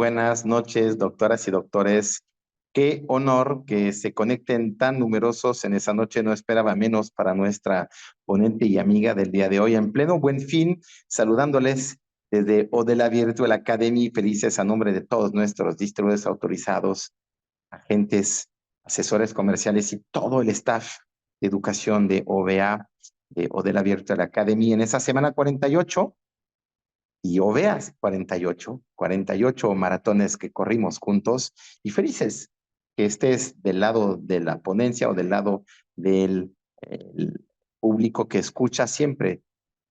buenas noches, doctoras y doctores. Qué honor que se conecten tan numerosos en esa noche. No esperaba menos para nuestra ponente y amiga del día de hoy. En pleno Buen Fin, saludándoles desde Odela Virtual Academy. Felices a nombre de todos nuestros distribuidores autorizados, agentes, asesores comerciales y todo el staff de educación de OVA, de Odela Virtual Academy, en esa semana 48 y OVEAS 48 maratones que corrimos juntos, y felices que estés del lado de la ponencia o del lado del el público que escucha siempre,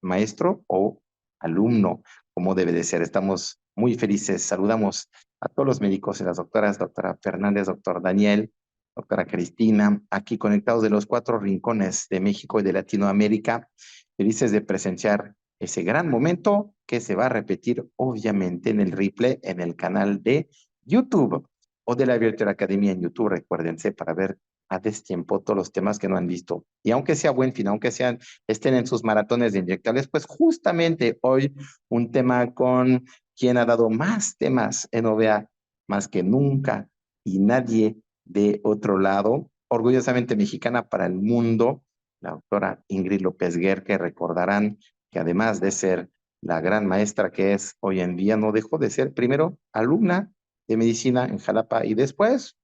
maestro o alumno, como debe de ser. Estamos muy felices. Saludamos a todos los médicos y las doctoras, doctora Fernández, doctor Daniel, doctora Cristina, aquí conectados de los 4 rincones de México y de Latinoamérica, felices de presenciar ese gran momento que se va a repetir obviamente en el replay en el canal de YouTube o de la Virtual Academia en YouTube. Recuérdense para ver a destiempo todos los temas que no han visto. Y aunque sea Buen Fin, aunque estén en sus maratones de inyectables, pues justamente hoy un tema con quien ha dado más temas en OVA más que nunca y nadie de otro lado, orgullosamente mexicana para el mundo, la doctora Ingrid López Guer, que recordarán que además de ser la gran maestra que es hoy en día, no dejó de ser primero alumna de medicina en Jalapa y después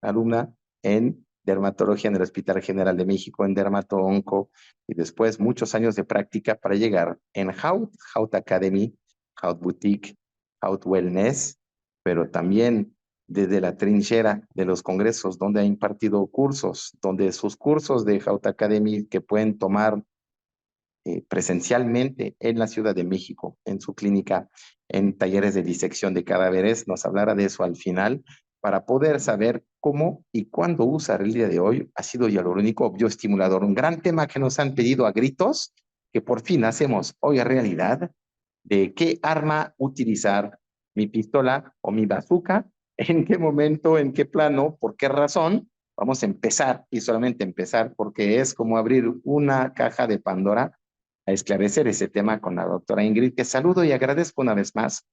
alumna en dermatología en el Hospital General de México, en dermato-onco, y después muchos años de práctica para llegar en Haut Academy, Haut Boutique, Haut Wellness, pero también desde la trinchera de los congresos donde ha impartido cursos, donde sus cursos de Haut Academy que pueden tomar presencialmente en la Ciudad de México, en su clínica, en talleres de disección de cadáveres. Nos hablará de eso al final para poder saber cómo y cuándo usar el día de hoy ácido hialurónico bioestimulador. Un gran tema que nos han pedido a gritos, que por fin hacemos hoy realidad, de qué arma utilizar, mi pistola o mi bazooka, en qué momento, en qué plano, por qué razón. Vamos a empezar y solamente empezar porque es como abrir una caja de Pandora a esclarecer ese tema con la doctora Ingrid, que saludo y agradezco una vez más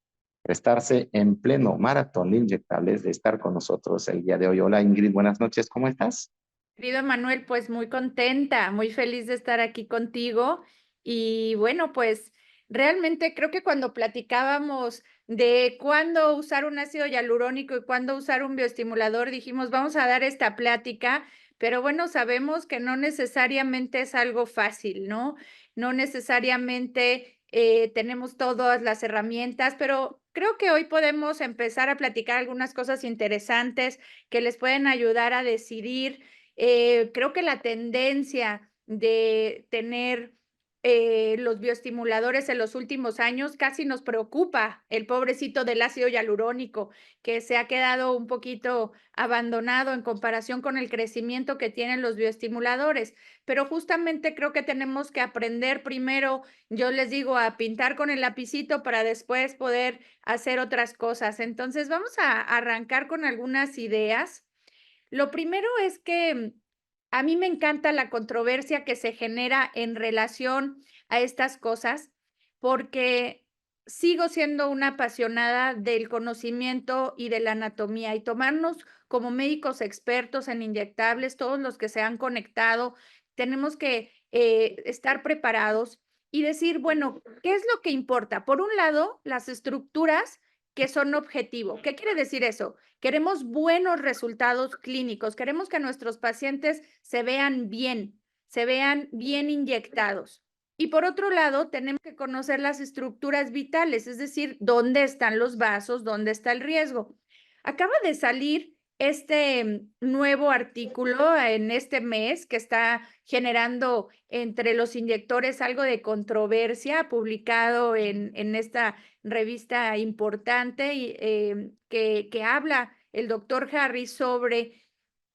prestarse en pleno maratón de inyectables de estar con nosotros el día de hoy. Hola Ingrid, buenas noches, ¿cómo estás? Querido Manuel, pues muy contenta, muy feliz de estar aquí contigo. Y bueno, pues realmente creo que cuando platicábamos de cuándo usar un ácido hialurónico y cuándo usar un bioestimulador, dijimos, vamos a dar esta plática, pero bueno, sabemos que no necesariamente es algo fácil, ¿no? No necesariamente tenemos todas las herramientas, pero creo que hoy podemos empezar a platicar algunas cosas interesantes que les pueden ayudar a decidir. Creo que la tendencia de tener los bioestimuladores en los últimos años casi nos preocupa el pobrecito del ácido hialurónico, que se ha quedado un poquito abandonado en comparación con el crecimiento que tienen los bioestimuladores. Pero justamente creo que tenemos que aprender primero, yo les digo, a pintar con el lapicito para después poder hacer otras cosas. Entonces, vamos a arrancar con algunas ideas. Lo primero es que a mí me encanta la controversia que se genera en relación a estas cosas, porque sigo siendo una apasionada del conocimiento y de la anatomía y tomarnos como médicos expertos en inyectables, todos los que se han conectado, tenemos que estar preparados y decir, bueno, ¿qué es lo que importa? Por un lado, las estructuras que son objetivo. ¿Qué quiere decir eso? Queremos buenos resultados clínicos, queremos que nuestros pacientes se vean bien inyectados. Y por otro lado, tenemos que conocer las estructuras vitales, es decir, dónde están los vasos, dónde está el riesgo. Acaba de salir este nuevo artículo en este mes que está generando entre los inyectores algo de controversia, publicado en esta revista importante y, que habla el doctor Harris sobre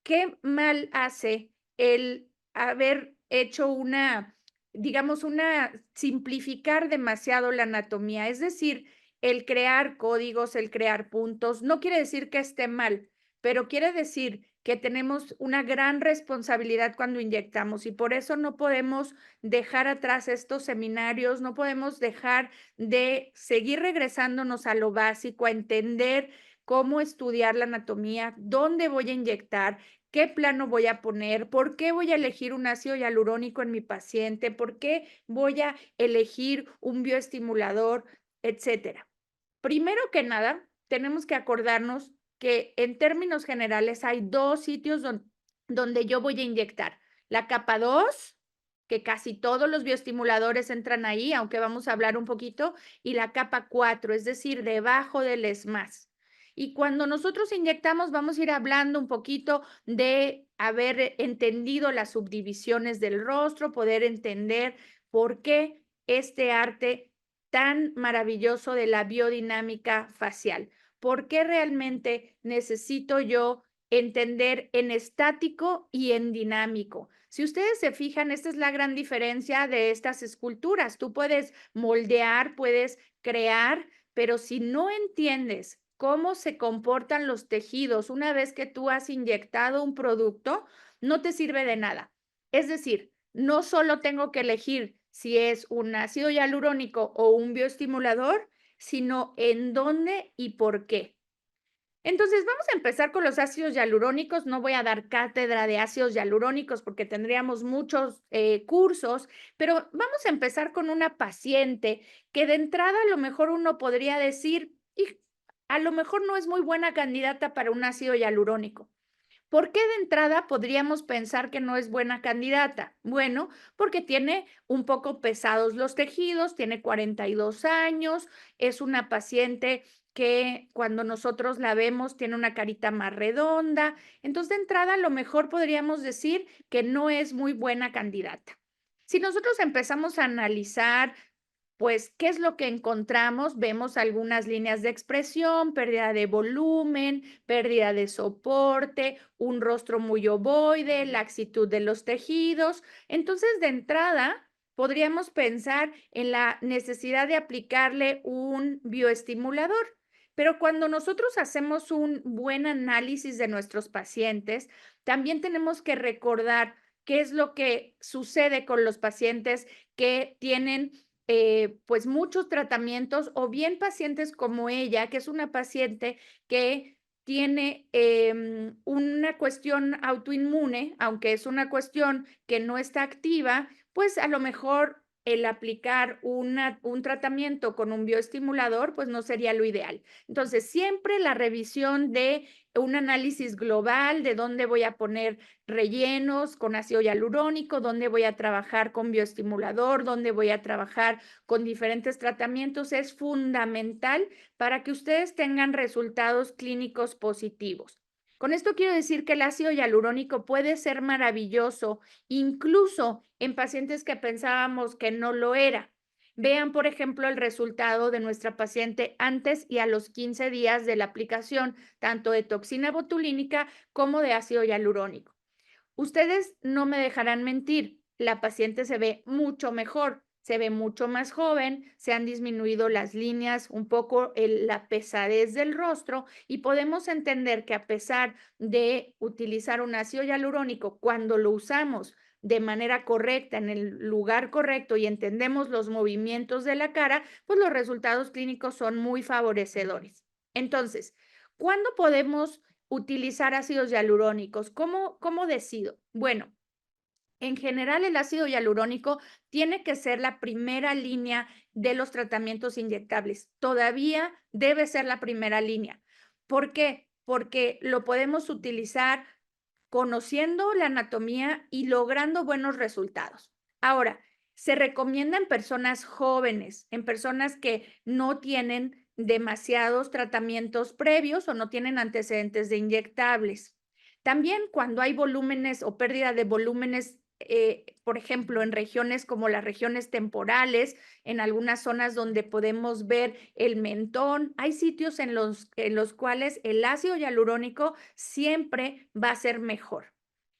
qué mal hace el haber hecho una, digamos, una simplificar demasiado la anatomía. Es decir, el crear códigos, el crear puntos, no quiere decir que esté mal, pero quiere decir que tenemos una gran responsabilidad cuando inyectamos y por eso no podemos dejar atrás estos seminarios, no podemos dejar de seguir regresándonos a lo básico, a entender cómo estudiar la anatomía, dónde voy a inyectar, qué plano voy a poner, por qué voy a elegir un ácido hialurónico en mi paciente, por qué voy a elegir un bioestimulador, etcétera. Primero que nada, tenemos que acordarnos que en términos generales hay dos sitios donde yo voy a inyectar. La capa 2, que casi todos los bioestimuladores entran ahí, aunque vamos a hablar un poquito, y la capa 4, es decir, debajo del ESMAS. Y cuando nosotros inyectamos, vamos a ir hablando un poquito de haber entendido las subdivisiones del rostro, poder entender por qué este arte tan maravilloso de la biodinámica facial. ¿Por qué realmente necesito yo entender en estático y en dinámico? Si ustedes se fijan, esta es la gran diferencia de estas esculturas. Tú puedes moldear, puedes crear, pero si no entiendes cómo se comportan los tejidos una vez que tú has inyectado un producto, no te sirve de nada. Es decir, no solo tengo que elegir si es un ácido hialurónico o un bioestimulador, sino en dónde y por qué. Entonces, vamos a empezar con los ácidos hialurónicos. No voy a dar cátedra de ácidos hialurónicos porque tendríamos muchos cursos, pero vamos a empezar con una paciente que de entrada a lo mejor uno podría decir, y a lo mejor no es muy buena candidata para un ácido hialurónico. ¿Por qué de entrada podríamos pensar que no es buena candidata? Bueno, porque tiene un poco pesados los tejidos, tiene 42 años, es una paciente que cuando nosotros la vemos tiene una carita más redonda. Entonces, de entrada, a lo mejor podríamos decir que no es muy buena candidata. Si nosotros empezamos a analizar pues, ¿qué es lo que encontramos? Vemos algunas líneas de expresión, pérdida de volumen, pérdida de soporte, un rostro muy ovoide, laxitud de los tejidos. Entonces, de entrada, podríamos pensar en la necesidad de aplicarle un bioestimulador. Pero cuando nosotros hacemos un buen análisis de nuestros pacientes, también tenemos que recordar qué es lo que sucede con los pacientes que tienen pues muchos tratamientos o bien pacientes como ella, que es una paciente que tiene una cuestión autoinmune, aunque es una cuestión que no está activa, pues a lo mejor el aplicar un tratamiento con un bioestimulador, pues no sería lo ideal. Entonces, siempre la revisión de un análisis global de dónde voy a poner rellenos con ácido hialurónico, dónde voy a trabajar con bioestimulador, dónde voy a trabajar con diferentes tratamientos, es fundamental para que ustedes tengan resultados clínicos positivos. Con esto quiero decir que el ácido hialurónico puede ser maravilloso, incluso en pacientes que pensábamos que no lo era. Vean, por ejemplo, el resultado de nuestra paciente antes y a los 15 días de la aplicación, tanto de toxina botulínica como de ácido hialurónico. Ustedes no me dejarán mentir, la paciente se ve mucho mejor, se ve mucho más joven, se han disminuido las líneas, un poco la pesadez del rostro y podemos entender que a pesar de utilizar un ácido hialurónico, cuando lo usamos de manera correcta, en el lugar correcto y entendemos los movimientos de la cara, pues los resultados clínicos son muy favorecedores. Entonces, ¿cuándo podemos utilizar ácidos hialurónicos? ¿Cómo decido? Bueno, en general el ácido hialurónico tiene que ser la primera línea de los tratamientos inyectables. Todavía debe ser la primera línea. ¿Por qué? Porque lo podemos utilizar conociendo la anatomía y logrando buenos resultados. Ahora, se recomienda en personas jóvenes, en personas que no tienen demasiados tratamientos previos o no tienen antecedentes de inyectables. También cuando hay volúmenes o pérdida de volúmenes, por ejemplo, en regiones como las regiones temporales, en algunas zonas donde podemos ver el mentón, hay sitios en los cuales el ácido hialurónico siempre va a ser mejor.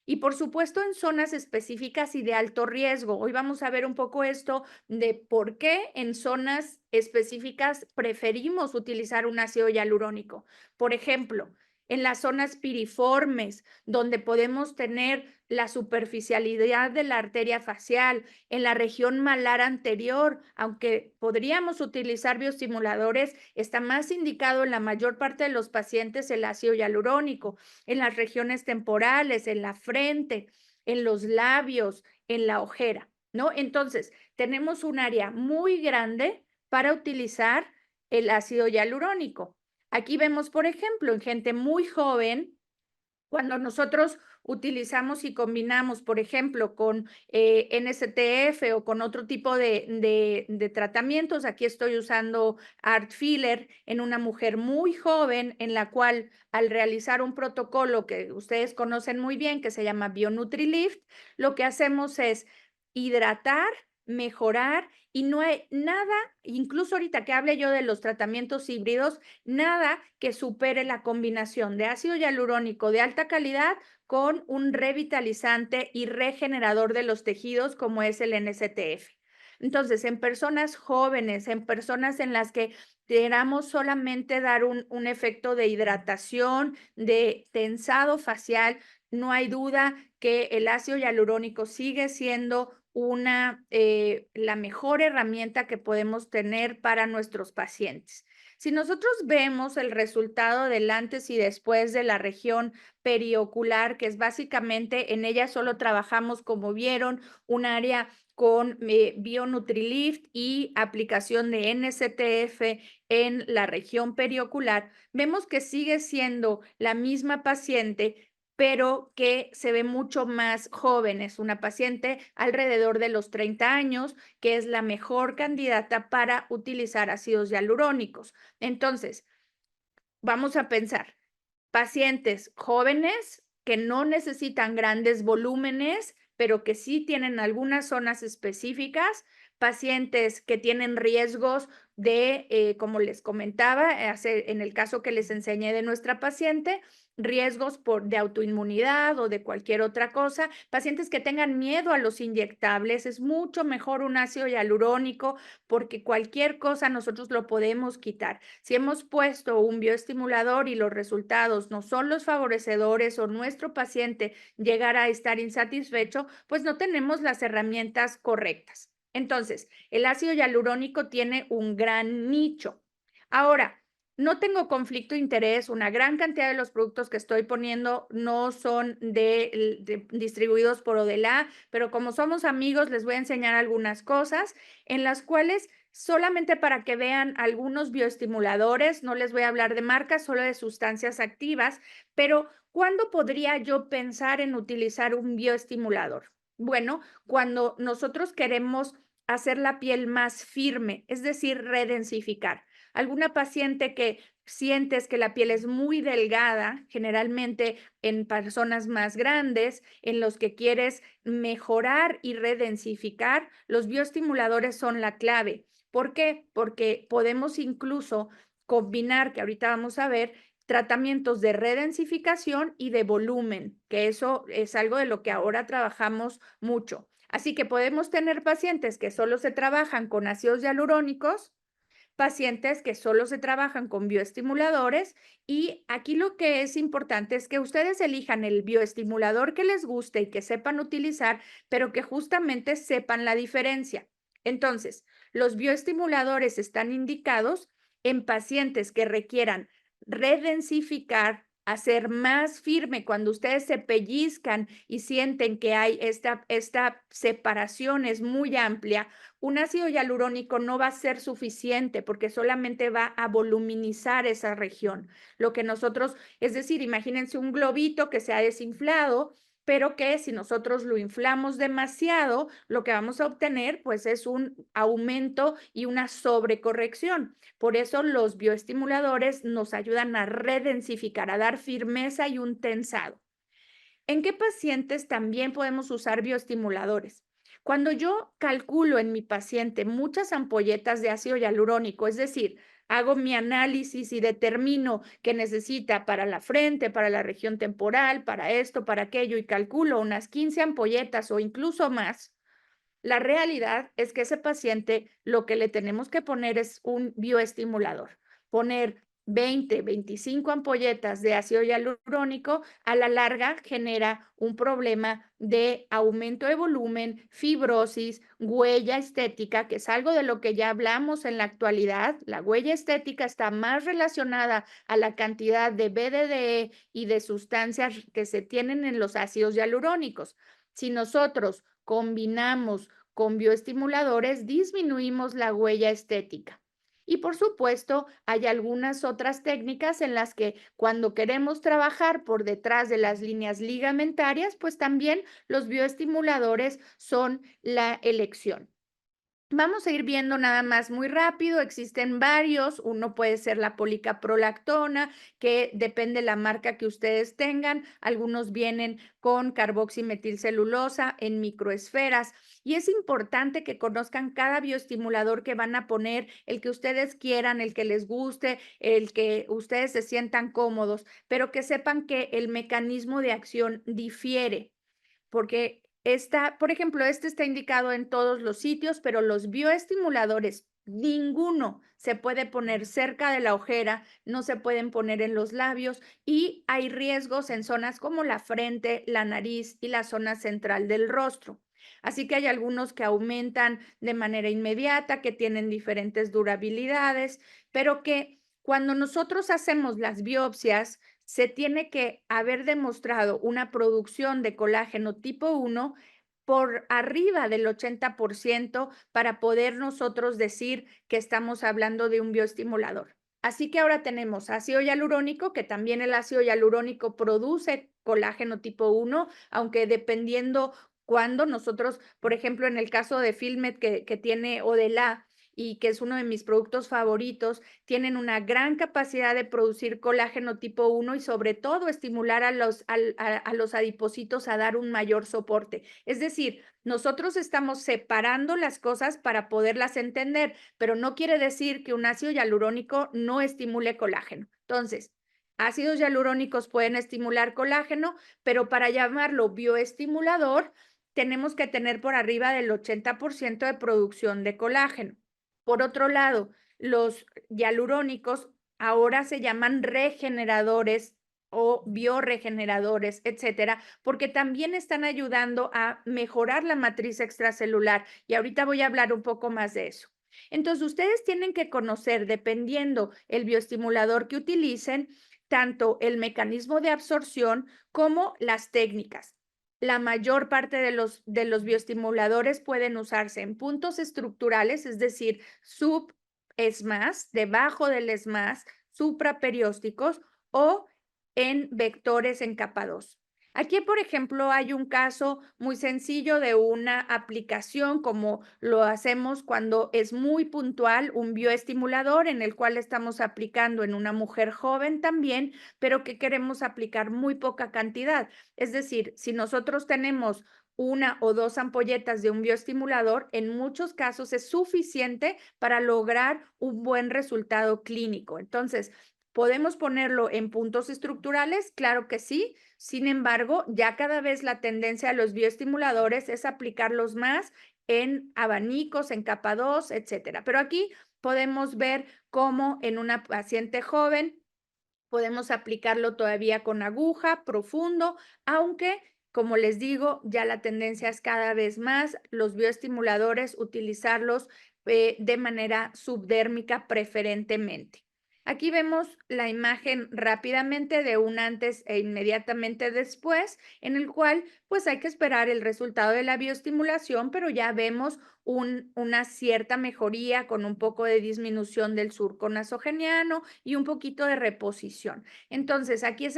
Y por supuesto en zonas específicas y de alto riesgo. Hoy vamos a ver un poco esto de por qué en zonas específicas preferimos utilizar un ácido hialurónico. Por ejemplo, en las zonas piriformes, donde podemos tener la superficialidad de la arteria facial, en la región malar anterior, aunque podríamos utilizar bioestimuladores, está más indicado en la mayor parte de los pacientes el ácido hialurónico, en las regiones temporales, en la frente, en los labios, en la ojera, ¿no? Entonces, tenemos un área muy grande para utilizar el ácido hialurónico. Aquí vemos, por ejemplo, en gente muy joven, cuando nosotros utilizamos y combinamos, por ejemplo, con NSTF o con otro tipo de tratamientos, aquí estoy usando Art Filler en una mujer muy joven, en la cual al realizar un protocolo que ustedes conocen muy bien, que se llama BioNutriLift, lo que hacemos es hidratar, mejorar y no hay nada, incluso ahorita que hable yo de los tratamientos híbridos, nada que supere la combinación de ácido hialurónico de alta calidad con un revitalizante y regenerador de los tejidos como es el NSTF. Entonces, en personas jóvenes, en personas en las que queramos solamente dar un efecto de hidratación, de tensado facial, no hay duda que el ácido hialurónico sigue siendo la mejor herramienta que podemos tener para nuestros pacientes. Si nosotros vemos el resultado del antes y después de la región periocular, que es básicamente en ella solo trabajamos, como vieron, un área con BioNutriLift y aplicación de NSTF en la región periocular, vemos que sigue siendo la misma paciente, pero que se ve mucho más joven. Es una paciente alrededor de los 30 años, que es la mejor candidata para utilizar ácidos hialurónicos. Entonces, vamos a pensar, pacientes jóvenes que no necesitan grandes volúmenes, pero que sí tienen algunas zonas específicas, pacientes que tienen riesgos de, como les comentaba, en el caso que les enseñé de nuestra paciente, riesgos de autoinmunidad o de cualquier otra cosa, pacientes que tengan miedo a los inyectables, es mucho mejor un ácido hialurónico porque cualquier cosa nosotros lo podemos quitar. Si hemos puesto un bioestimulador y los resultados no son los favorecedores o nuestro paciente llegará a estar insatisfecho, pues no tenemos las herramientas correctas. Entonces, el ácido hialurónico tiene un gran nicho. Ahora, no tengo conflicto de interés, una gran cantidad de los productos que estoy poniendo no son distribuidos por Odelá, pero como somos amigos, les voy a enseñar algunas cosas en las cuales solamente para que vean algunos bioestimuladores, no les voy a hablar de marcas, solo de sustancias activas, pero ¿cuándo podría yo pensar en utilizar un bioestimulador? Bueno, cuando nosotros queremos hacer la piel más firme, es decir, redensificar. Alguna paciente que sientes que la piel es muy delgada, generalmente en personas más grandes, en los que quieres mejorar y redensificar, los bioestimuladores son la clave. ¿Por qué? Porque podemos incluso combinar, que ahorita vamos a ver, tratamientos de redensificación y de volumen, que eso es algo de lo que ahora trabajamos mucho. Así que podemos tener pacientes que solo se trabajan con ácidos hialurónicos, pacientes que solo se trabajan con bioestimuladores y aquí lo que es importante es que ustedes elijan el bioestimulador que les guste y que sepan utilizar, pero que justamente sepan la diferencia. Entonces, los bioestimuladores están indicados en pacientes que requieran redensificar, hacer más firme cuando ustedes se pellizcan y sienten que hay esta separación es muy amplia. Un ácido hialurónico no va a ser suficiente porque solamente va a voluminizar esa región. Lo que nosotros, es decir, imagínense un globito que se ha desinflado, pero que si nosotros lo inflamos demasiado, lo que vamos a obtener pues es un aumento y una sobrecorrección. Por eso los bioestimuladores nos ayudan a redensificar, a dar firmeza y un tensado. ¿En qué pacientes también podemos usar bioestimuladores? Cuando yo calculo en mi paciente muchas ampolletas de ácido hialurónico, es decir, hago mi análisis y determino que necesita para la frente, para la región temporal, para esto, para aquello, y calculo unas 15 ampolletas o incluso más, la realidad es que ese paciente lo que le tenemos que poner es un bioestimulador, poner 20, 25 ampolletas de ácido hialurónico, a la larga genera un problema de aumento de volumen, fibrosis, huella estética, que es algo de lo que ya hablamos en la actualidad. La huella estética está más relacionada a la cantidad de BDDE y de sustancias que se tienen en los ácidos hialurónicos. Si nosotros combinamos con bioestimuladores, disminuimos la huella estética. Y por supuesto, hay algunas otras técnicas en las que cuando queremos trabajar por detrás de las líneas ligamentarias, pues también los bioestimuladores son la elección. Vamos a ir viendo nada más muy rápido, existen varios, uno puede ser la policaprolactona, que depende la marca que ustedes tengan, algunos vienen con carboximetilcelulosa en microesferas y es importante que conozcan cada bioestimulador que van a poner, el que ustedes quieran, el que les guste, el que ustedes se sientan cómodos, pero que sepan que el mecanismo de acción difiere. Porque por ejemplo, este está indicado en todos los sitios, pero los bioestimuladores, ninguno se puede poner cerca de la ojera, no se pueden poner en los labios y hay riesgos en zonas como la frente, la nariz y la zona central del rostro. Así que hay algunos que aumentan de manera inmediata, que tienen diferentes durabilidades, pero que cuando nosotros hacemos las biopsias, se tiene que haber demostrado una producción de colágeno tipo 1 por arriba del 80% para poder nosotros decir que estamos hablando de un bioestimulador. Así que ahora tenemos ácido hialurónico, que también el ácido hialurónico produce colágeno tipo 1, aunque dependiendo cuando nosotros, por ejemplo, en el caso de Filmet que tiene Odelá y que es uno de mis productos favoritos, tienen una gran capacidad de producir colágeno tipo 1 y sobre todo estimular a los adipocitos a dar un mayor soporte. Es decir, nosotros estamos separando las cosas para poderlas entender, pero no quiere decir que un ácido hialurónico no estimule colágeno. Entonces, ácidos hialurónicos pueden estimular colágeno, pero para llamarlo bioestimulador, tenemos que tener por arriba del 80% de producción de colágeno. Por otro lado, los hialurónicos ahora se llaman regeneradores o bioregeneradores, etcétera, porque también están ayudando a mejorar la matriz extracelular. Y ahorita voy a hablar un poco más de eso. Entonces, ustedes tienen que conocer, dependiendo el bioestimulador que utilicen, tanto el mecanismo de absorción como las técnicas. La mayor parte de los bioestimuladores pueden usarse en puntos estructurales, es decir, sub-ESMAS, debajo del ESMAS, supraperiósticos o en vectores en capa 2. Aquí, por ejemplo, hay un caso muy sencillo de una aplicación como lo hacemos cuando es muy puntual, un bioestimulador en el cual estamos aplicando en una mujer joven también, pero que queremos aplicar muy poca cantidad. Es decir, si nosotros tenemos una o dos ampolletas de un bioestimulador, en muchos casos es suficiente para lograr un buen resultado clínico. Entonces, ¿podemos ponerlo en puntos estructurales? Claro que sí. Sin embargo, ya cada vez la tendencia a los bioestimuladores es aplicarlos más en abanicos, en capa 2, etcétera. Pero aquí podemos ver cómo en una paciente joven podemos aplicarlo todavía con aguja, profundo, aunque, como les digo, ya la tendencia es cada vez más los bioestimuladores, utilizarlos de manera subdérmica preferentemente. Aquí vemos la imagen rápidamente de un antes e inmediatamente después, en el cual pues hay que esperar el resultado de la bioestimulación, pero ya vemos una cierta mejoría con un poco de disminución del surco nasogeniano y un poquito de reposición. Entonces, aquí es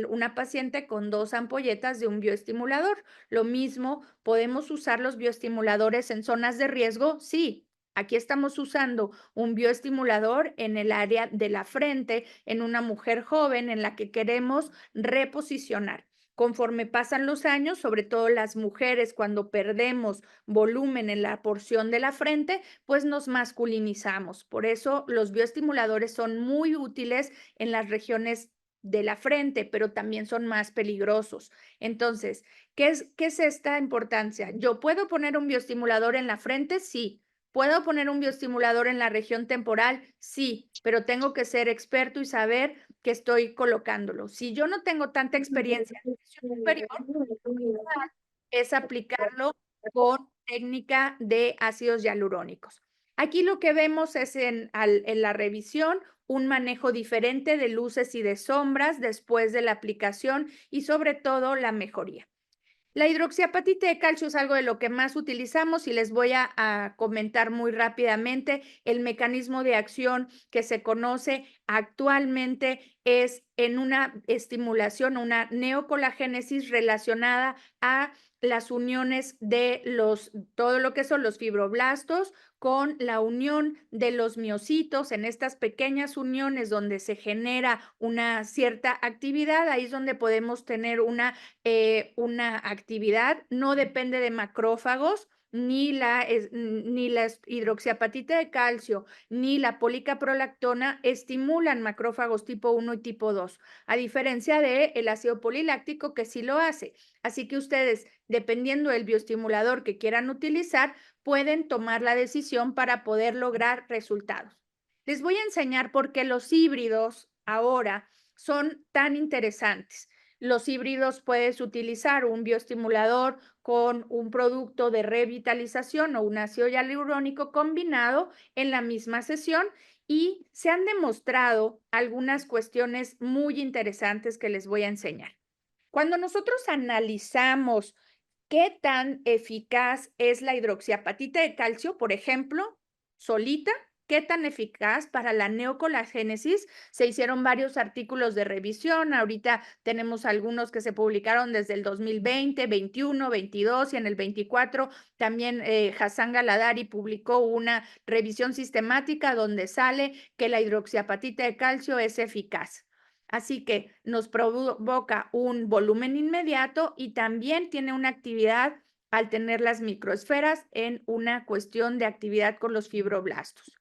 una paciente con 2 ampolletas de un bioestimulador. Lo mismo, ¿podemos usar los bioestimuladores en zonas de riesgo? Sí. Aquí estamos usando un bioestimulador en el área de la frente, en una mujer joven en la que queremos reposicionar. Conforme pasan los años, sobre todo las mujeres, cuando perdemos volumen en la porción de la frente, pues nos masculinizamos. Por eso los bioestimuladores son muy útiles en las regiones de la frente, pero también son más peligrosos. Entonces, ¿qué es esta importancia? ¿Yo puedo poner un bioestimulador en la frente? Sí, ¿Puedo poner un bioestimulador en la región temporal? Sí, pero tengo que ser experto y saber que estoy colocándolo. Si yo no tengo tanta experiencia en visión superior, es aplicarlo con técnica de ácidos hialurónicos. Aquí lo que vemos es en la revisión un manejo diferente de luces y de sombras después de la aplicación y sobre todo la mejoría. La hidroxiapatita de calcio es algo de lo que más utilizamos y les voy a comentar muy rápidamente. El mecanismo de acción que se conoce actualmente es en una estimulación, una neocolagénesis relacionada a las uniones de todo lo que son los fibroblastos con la unión de los miocitos en estas pequeñas uniones donde se genera una cierta actividad. Ahí es donde podemos tener una actividad, no depende de macrófagos, ni la hidroxiapatita de calcio, ni la policaprolactona estimulan macrófagos tipo 1 y tipo 2, a diferencia del ácido poliláctico que sí lo hace. Así que ustedes, dependiendo del bioestimulador que quieran utilizar, pueden tomar la decisión para poder lograr resultados. Les voy a enseñar por qué los híbridos ahora son tan interesantes. Los híbridos puedes utilizar un bioestimulador con un producto de revitalización o un ácido hialurónico combinado en la misma sesión y se han demostrado algunas cuestiones muy interesantes que les voy a enseñar. Cuando nosotros analizamos qué tan eficaz es la hidroxiapatita de calcio, por ejemplo, solita, qué tan eficaz para la neocolagénesis. Se hicieron varios artículos de revisión. Ahorita tenemos algunos que se publicaron desde el 2020, 21, 22 y en el 24 también Hassan Galadari publicó una revisión sistemática donde sale que la hidroxiapatita de calcio es eficaz. Así que nos provoca un volumen inmediato y también tiene una actividad al tener las microesferas en una cuestión de actividad con los fibroblastos.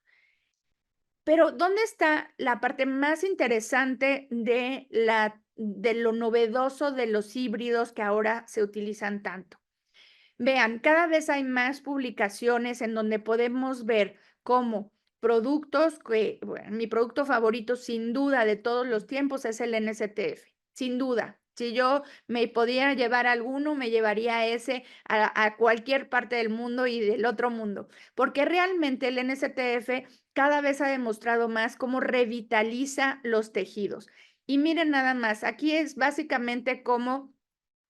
Pero, ¿dónde está la parte más interesante de lo novedoso de los híbridos que ahora se utilizan tanto? Vean, cada vez hay más publicaciones en donde podemos ver cómo productos que, bueno, mi producto favorito sin duda de todos los tiempos es el NSTF, sin duda. Si yo me podía llevar alguno, me llevaría ese a cualquier parte del mundo y del otro mundo, porque realmente el NSTF cada vez ha demostrado más cómo revitaliza los tejidos. Y miren nada más, aquí es básicamente cómo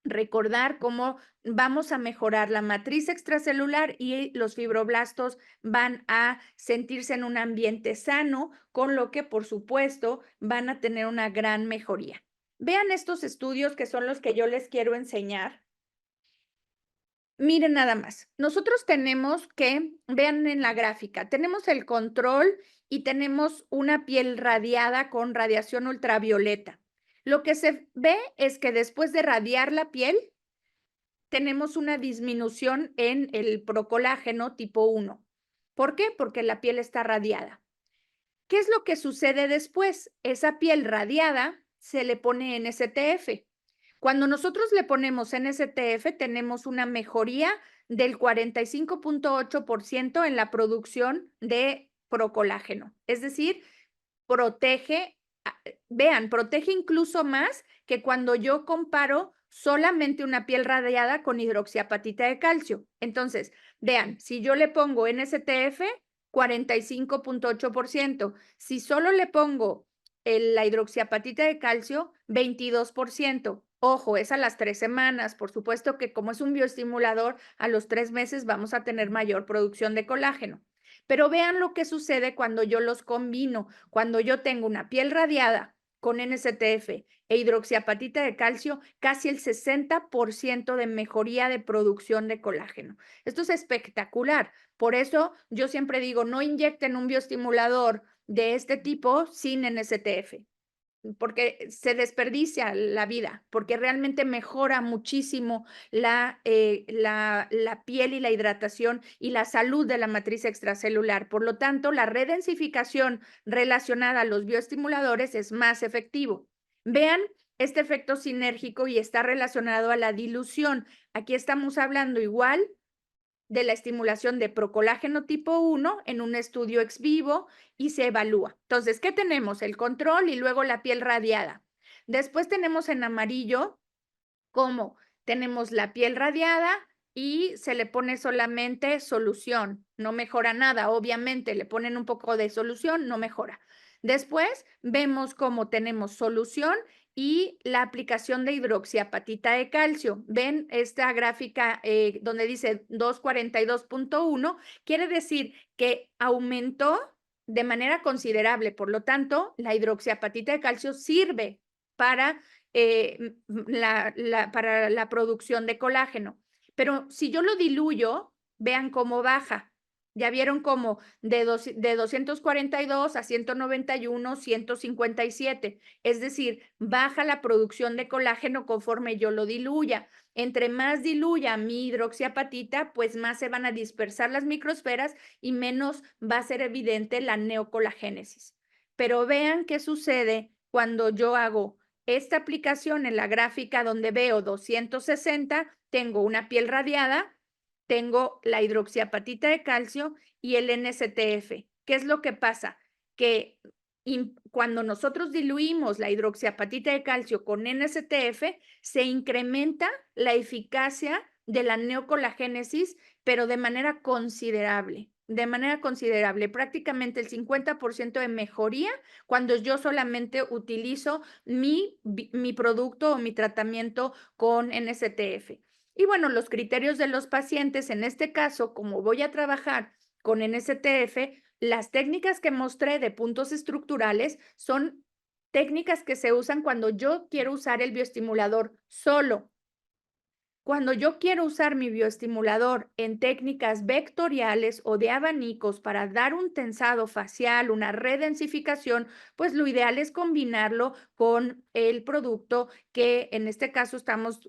recordar cómo vamos a mejorar la matriz extracelular y los fibroblastos van a sentirse en un ambiente sano, con lo que, por supuesto, van a tener una gran mejoría. Vean estos estudios que son los que yo les quiero enseñar. Miren nada más. Nosotros tenemos que, vean en la gráfica, tenemos el control y tenemos una piel radiada con radiación ultravioleta. Lo que se ve es que después de radiar la piel, tenemos una disminución en el procolágeno tipo 1. ¿Por qué? Porque la piel está radiada. ¿Qué es lo que sucede después? Esa piel radiada se le pone NSTF. Cuando nosotros le ponemos NSTF, tenemos una mejoría del 45.8% en la producción de procolágeno. Es decir, protege, vean, protege incluso más que cuando yo comparo solamente una piel radiada con hidroxiapatita de calcio. Entonces, vean, si yo le pongo NSTF, 45.8%. Si solo le pongo la hidroxiapatita de calcio, 22%. Ojo, es a las 3 semanas. Por supuesto que como es un bioestimulador, a los 3 meses vamos a tener mayor producción de colágeno. Pero vean lo que sucede cuando yo los combino. Cuando yo tengo una piel radiada con NSTF e hidroxiapatita de calcio, casi el 60% de mejoría de producción de colágeno. Esto es espectacular. Por eso yo siempre digo, no inyecten un bioestimulador de este tipo sin NSTF, porque se desperdicia la vida, porque realmente mejora muchísimo la piel y la hidratación y la salud de la matriz extracelular. Por lo tanto, la redensificación relacionada a los bioestimuladores es más efectivo. Vean este efecto sinérgico y está relacionado a la dilución. Aquí estamos hablando igual de la estimulación de procolágeno tipo 1 en un estudio ex vivo y se evalúa. Entonces, ¿qué tenemos? El control y luego la piel radiada. Después tenemos en amarillo cómo tenemos la piel radiada y se le pone solamente solución, no mejora nada, obviamente, le ponen un poco de solución, no mejora. Después vemos cómo tenemos solución y la aplicación de hidroxiapatita de calcio. Ven esta gráfica donde dice 242.1, quiere decir que aumentó de manera considerable. Por lo tanto, la hidroxiapatita de calcio sirve para para la producción de colágeno. Pero si yo lo diluyo, vean cómo baja. Ya vieron cómo de 242 a 191, 157. Es decir, baja la producción de colágeno conforme yo lo diluya. Entre más diluya mi hidroxiapatita, pues más se van a dispersar las microesferas y menos va a ser evidente la neocolagénesis. Pero vean qué sucede cuando yo hago esta aplicación en la gráfica donde veo 260, tengo una piel radiada, tengo la hidroxiapatita de calcio y el NSTF. ¿Qué es lo que pasa? Que cuando nosotros diluimos la hidroxiapatita de calcio con NSTF, se incrementa la eficacia de la neocolagénesis, pero de manera considerable. De manera considerable, prácticamente el 50% de mejoría cuando yo solamente utilizo mi producto o mi tratamiento con NSTF. Y bueno, los criterios de los pacientes, en este caso, como voy a trabajar con NSTF, las técnicas que mostré de puntos estructurales son técnicas que se usan cuando yo quiero usar el bioestimulador solo. Cuando yo quiero usar mi bioestimulador en técnicas vectoriales o de abanicos para dar un tensado facial, una redensificación, pues lo ideal es combinarlo con el producto que en este caso estamos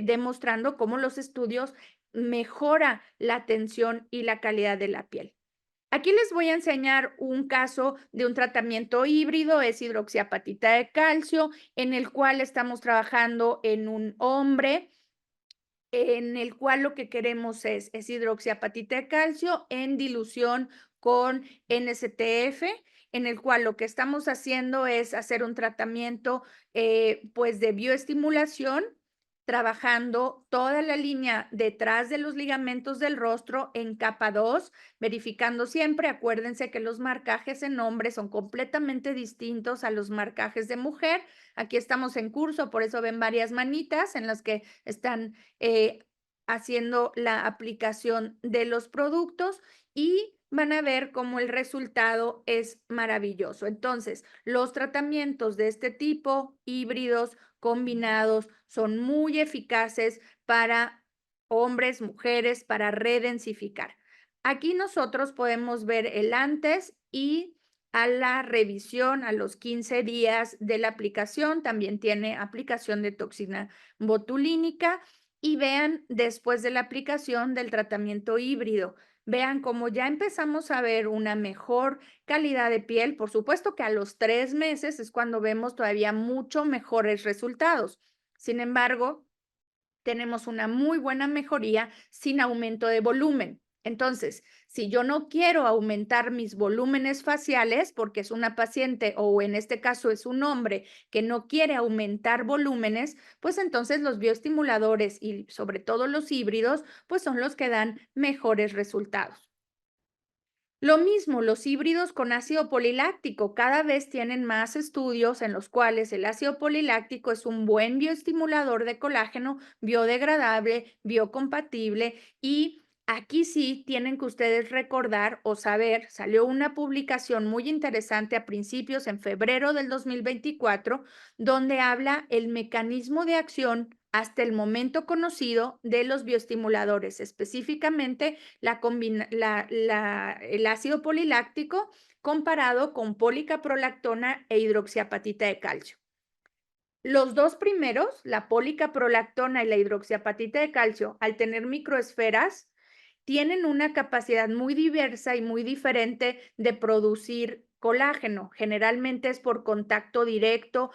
demostrando cómo los estudios mejora la tensión y la calidad de la piel. Aquí les voy a enseñar un caso de un tratamiento híbrido, es hidroxiapatita de calcio, en el cual estamos trabajando en un hombre en el cual lo que queremos es hidroxiapatita de calcio en dilución con NSTF, en el cual lo que estamos haciendo es hacer un tratamiento pues de bioestimulación, trabajando toda la línea detrás de los ligamentos del rostro en capa 2, verificando siempre, acuérdense que los marcajes en hombre son completamente distintos a los marcajes de mujer. Aquí estamos en curso, por eso ven varias manitas en las que están haciendo la aplicación de los productos y van a ver cómo el resultado es maravilloso. Entonces, los tratamientos de este tipo, híbridos, combinados, son muy eficaces para hombres, mujeres, para redensificar. Aquí nosotros podemos ver el antes y a la revisión a los 15 días de la aplicación. También tiene aplicación de toxina botulínica y vean después de la aplicación del tratamiento híbrido. Vean cómo ya empezamos a ver una mejor calidad de piel. Por supuesto que a los 3 meses es cuando vemos todavía mucho mejores resultados. Sin embargo, tenemos una muy buena mejoría sin aumento de volumen. Entonces, si yo no quiero aumentar mis volúmenes faciales, porque es una paciente o en este caso es un hombre que no quiere aumentar volúmenes, pues entonces los bioestimuladores y sobre todo los híbridos, pues son los que dan mejores resultados. Lo mismo, los híbridos con ácido poliláctico. Cada vez tienen más estudios en los cuales el ácido poliláctico es un buen bioestimulador de colágeno, biodegradable, biocompatible y aquí sí tienen que ustedes recordar o saber, salió una publicación muy interesante a principios en febrero del 2024 donde habla el mecanismo de acción hasta el momento conocido de los bioestimuladores, específicamente el ácido poliláctico comparado con policaprolactona e hidroxiapatita de calcio. Los dos primeros, la policaprolactona y la hidroxiapatita de calcio, al tener microesferas, tienen una capacidad muy diversa y muy diferente de producir colágeno. Generalmente es por contacto directo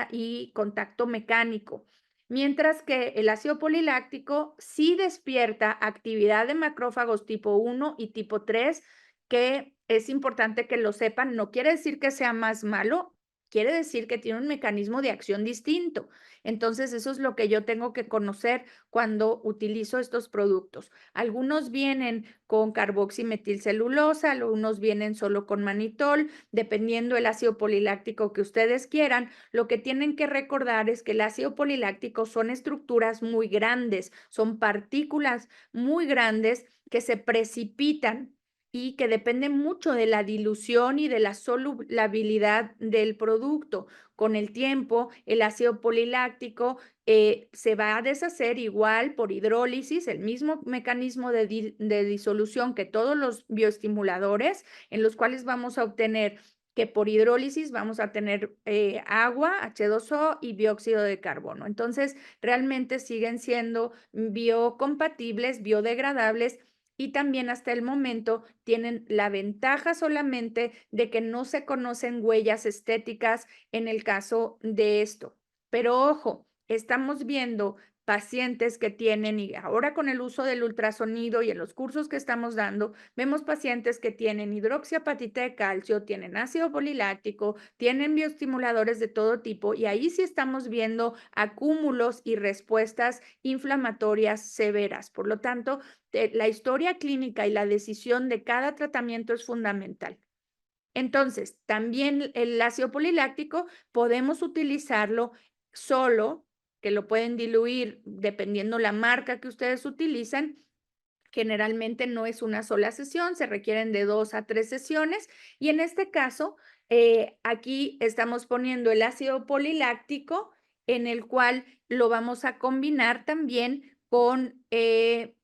y contacto mecánico. mientras que el ácido poliláctico sí despierta actividad de macrófagos tipo 1 y tipo 3, que es importante que lo sepan. No quiere decir que sea más malo, quiere decir que tiene un mecanismo de acción distinto. Entonces, eso es lo que yo tengo que conocer cuando utilizo estos productos. Algunos vienen con carboximetilcelulosa, algunos vienen solo con manitol, dependiendo el ácido poliláctico que ustedes quieran. Lo que tienen que recordar es que el ácido poliláctico son estructuras muy grandes, son partículas muy grandes que se precipitan y que dependen mucho de la dilución y de la solubilidad del producto. Con el tiempo, el ácido poliláctico se va a deshacer igual por hidrólisis, el mismo mecanismo de disolución que todos los bioestimuladores, en los cuales vamos a obtener que por hidrólisis vamos a tener agua, H2O y dióxido de carbono. Entonces, realmente siguen siendo biocompatibles, biodegradables y también hasta el momento tienen la ventaja solamente de que no se conocen huellas estéticas en el caso de esto. Pero ojo, estamos viendo pacientes que tienen, y ahora con el uso del ultrasonido y en los cursos que estamos dando, vemos pacientes que tienen hidroxiapatita de calcio, tienen ácido poliláctico, tienen bioestimuladores de todo tipo y ahí sí estamos viendo acúmulos y respuestas inflamatorias severas. Por lo tanto, la historia clínica y la decisión de cada tratamiento es fundamental. Entonces, también el ácido poliláctico podemos utilizarlo solo, que lo pueden diluir dependiendo la marca que ustedes utilizan. Generalmente no es una sola sesión, se requieren de 2 a 3 sesiones y en este caso, aquí estamos poniendo el ácido poliláctico en el cual lo vamos a combinar también con el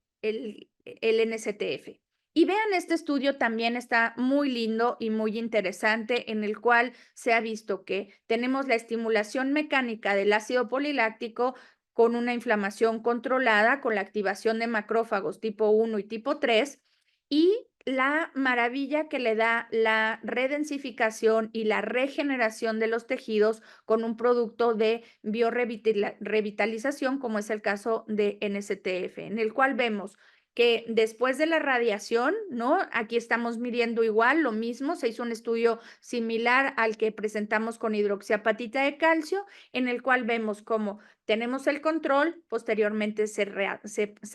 NSTF. Y vean, este estudio también está muy lindo y muy interesante, en el cual se ha visto que tenemos la estimulación mecánica del ácido poliláctico con una inflamación controlada, con la activación de macrófagos tipo 1 y tipo 3, y la maravilla que le da la redensificación y la regeneración de los tejidos con un producto de biorevitalización, como es el caso de NSTF, en el cual vemos que después de la radiación, ¿no? Aquí estamos midiendo igual, lo mismo, se hizo un estudio similar al que presentamos con hidroxiapatita de calcio, en el cual vemos cómo tenemos el control, posteriormente se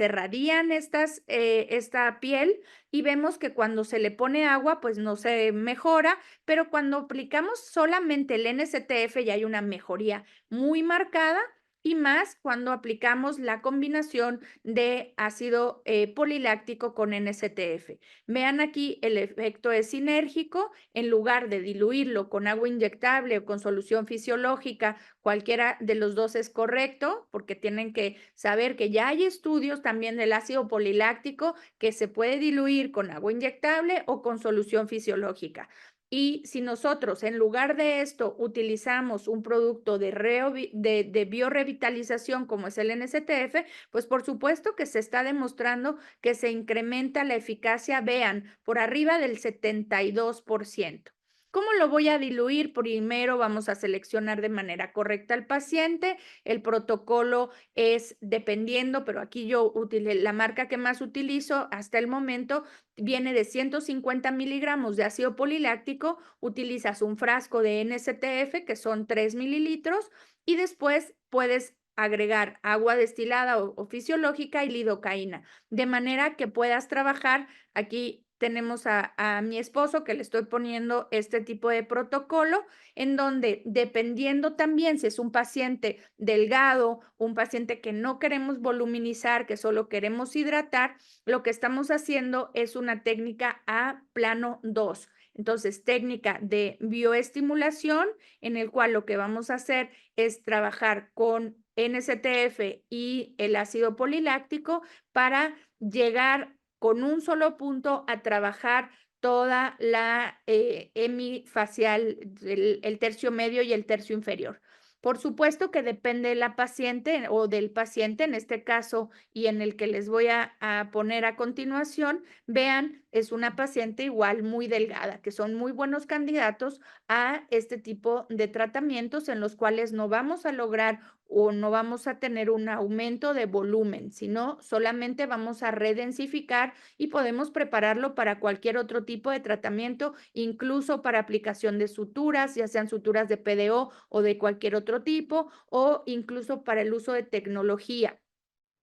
radian esta piel y vemos que cuando se le pone agua, pues no se mejora, pero cuando aplicamos solamente el NSTF ya hay una mejoría muy marcada y más cuando aplicamos la combinación de ácido poliláctico con NSTF. Vean aquí, el efecto es sinérgico. En lugar de diluirlo con agua inyectable o con solución fisiológica, cualquiera de los dos es correcto, porque tienen que saber que ya hay estudios también del ácido poliláctico que se puede diluir con agua inyectable o con solución fisiológica. Y si nosotros, en lugar de esto, utilizamos un producto de biorevitalización como es el NSTF, pues por supuesto que se está demostrando que se incrementa la eficacia, vean, por arriba del 72%. ¿Cómo lo voy a diluir? Primero vamos a seleccionar de manera correcta al paciente. El protocolo es dependiendo, pero aquí yo la marca que más utilizo hasta el momento viene de 150 miligramos de ácido poliláctico. Utilizas un frasco de NSTF, que son 3 mililitros, y después puedes agregar agua destilada o fisiológica y lidocaína, de manera que puedas trabajar. Aquí tenemos a mi esposo que le estoy poniendo este tipo de protocolo, en donde dependiendo también si es un paciente delgado, un paciente que no queremos voluminizar, que solo queremos hidratar, lo que estamos haciendo es una técnica a plano 2. Entonces, técnica de bioestimulación, en el cual lo que vamos a hacer es trabajar con NSTF y el ácido poliláctico para llegar con un solo punto a trabajar toda la hemifacial, el tercio medio y el tercio inferior. Por supuesto que depende de la paciente o del paciente, en este caso y en el que les voy a poner a continuación. Vean, es una paciente igual muy delgada, que son muy buenos candidatos a este tipo de tratamientos en los cuales no vamos a lograr o no vamos a tener un aumento de volumen, sino solamente vamos a redensificar y podemos prepararlo para cualquier otro tipo de tratamiento, incluso para aplicación de suturas, ya sean suturas de PDO o de cualquier otro tipo, o incluso para el uso de tecnología.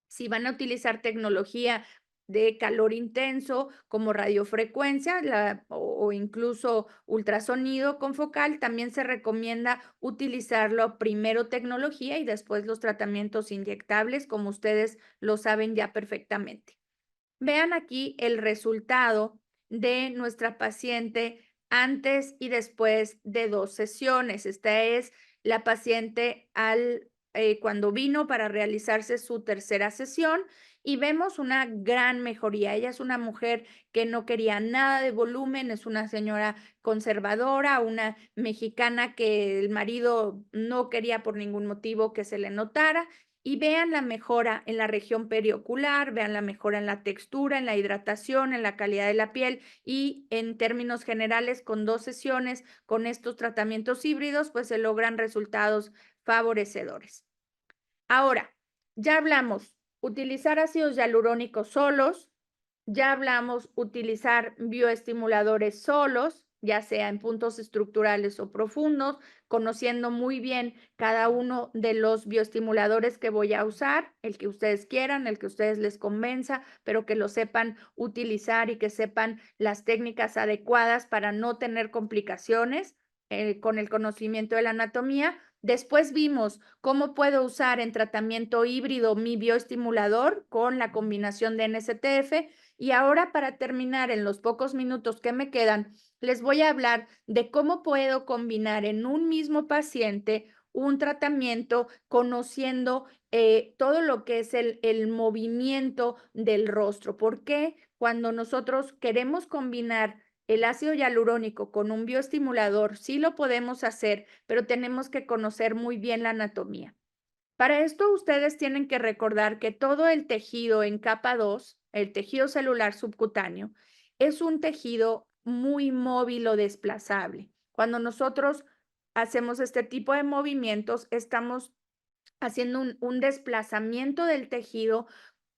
Si van a utilizar tecnología de calor intenso como radiofrecuencia o incluso ultrasonido confocal, también se recomienda utilizarlo primero tecnología y después los tratamientos inyectables, como ustedes lo saben ya perfectamente. Vean aquí el resultado de nuestra paciente antes y después de 2 sesiones. Esta es la paciente cuando vino para realizarse su tercera sesión y vemos una gran mejoría. Ella es una mujer que no quería nada de volumen, es una señora conservadora, una mexicana que el marido no quería por ningún motivo que se le notara y vean la mejora en la región periocular, vean la mejora en la textura, en la hidratación, en la calidad de la piel y en términos generales con 2 sesiones con estos tratamientos híbridos, pues se logran resultados favorecedores. Ahora, ya hablamos utilizar ácidos hialurónicos solos, ya hablamos utilizar bioestimuladores solos, ya sea en puntos estructurales o profundos, conociendo muy bien cada uno de los bioestimuladores que voy a usar, el que ustedes quieran, el que ustedes les convenza, pero que lo sepan utilizar y que sepan las técnicas adecuadas para no tener complicaciones con el conocimiento de la anatomía. Después vimos cómo puedo usar en tratamiento híbrido mi bioestimulador con la combinación de NSTF. Y ahora, para terminar, en los pocos minutos que me quedan, les voy a hablar de cómo puedo combinar en un mismo paciente un tratamiento conociendo todo lo que es el movimiento del rostro. Porque cuando nosotros queremos combinar el ácido hialurónico con un bioestimulador, sí lo podemos hacer, pero tenemos que conocer muy bien la anatomía. Para esto, ustedes tienen que recordar que todo el tejido en capa 2, el tejido celular subcutáneo, es un tejido muy móvil o desplazable. Cuando nosotros hacemos este tipo de movimientos, estamos haciendo un desplazamiento del tejido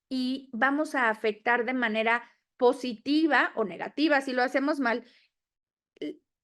y vamos a afectar de manera positiva o negativa si lo hacemos mal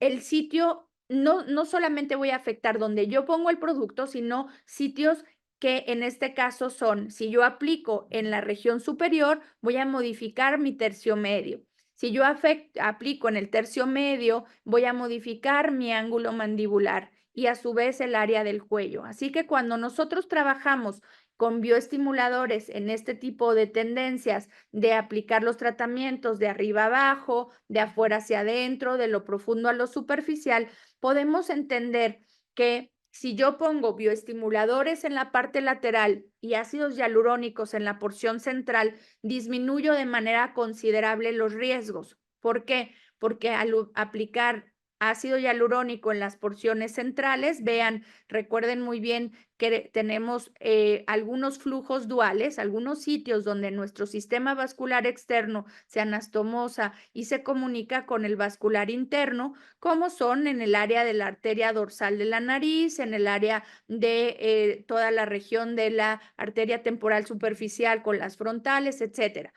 el sitio, no solamente voy a afectar donde yo pongo el producto, sino sitios que en este caso son, si yo aplico en la región superior, voy a modificar mi tercio medio. Si yo aplico en el tercio medio, voy a modificar mi ángulo mandibular y a su vez el área del cuello. Así que cuando nosotros trabajamos con bioestimuladores en este tipo de tendencias de aplicar los tratamientos de arriba abajo, de afuera hacia adentro, de lo profundo a lo superficial, podemos entender que si yo pongo bioestimuladores en la parte lateral y ácidos hialurónicos en la porción central, disminuyo de manera considerable los riesgos. ¿Por qué? Porque al aplicar ácido hialurónico en las porciones centrales, vean, recuerden muy bien que tenemos algunos flujos duales, algunos sitios donde nuestro sistema vascular externo se anastomosa y se comunica con el vascular interno, como son en el área de la arteria dorsal de la nariz, en el área de toda la región de la arteria temporal superficial con las frontales, etcétera.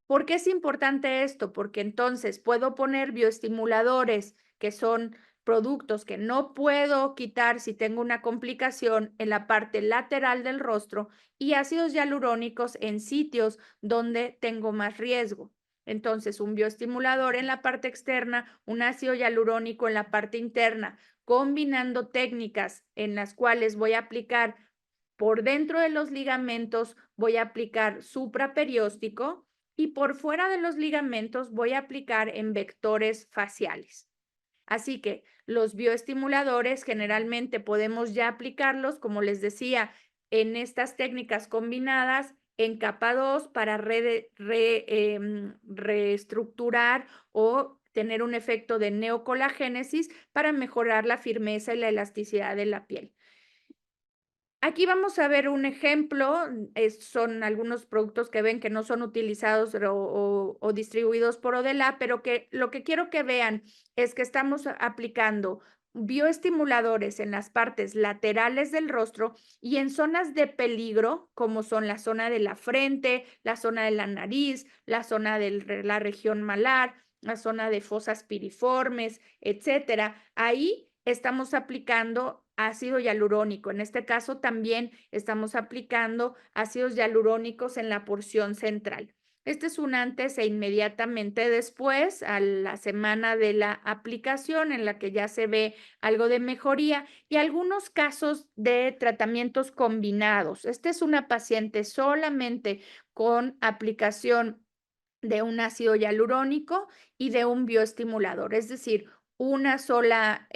¿Por qué es importante esto? Porque entonces puedo poner bioestimuladores que son productos que no puedo quitar si tengo una complicación en la parte lateral del rostro y ácidos hialurónicos en sitios donde tengo más riesgo. Entonces, un bioestimulador en la parte externa, un ácido hialurónico en la parte interna, combinando técnicas en las cuales voy a aplicar por dentro de los ligamentos, voy a aplicar supraperióstico y por fuera de los ligamentos voy a aplicar en vectores faciales. Así que los bioestimuladores generalmente podemos ya aplicarlos, como les decía, en estas técnicas combinadas en capa 2 para reestructurar o tener un efecto de neocolagénesis para mejorar la firmeza y la elasticidad de la piel. Aquí vamos a ver un ejemplo, son algunos productos que ven que no son utilizados o distribuidos por Odela, pero que lo que quiero que vean es que estamos aplicando bioestimuladores en las partes laterales del rostro y en zonas de peligro, como son la zona de la frente, la zona de la nariz, la zona de la región malar, la zona de fosas piriformes, etcétera. Ahí estamos aplicando ácido hialurónico. En este caso también estamos aplicando ácidos hialurónicos en la porción central. Este es un antes e inmediatamente después, a la semana de la aplicación, en la que ya se ve algo de mejoría y algunos casos de tratamientos combinados. Esta es una paciente solamente con aplicación de un ácido hialurónico y de un bioestimulador, es decir, una sola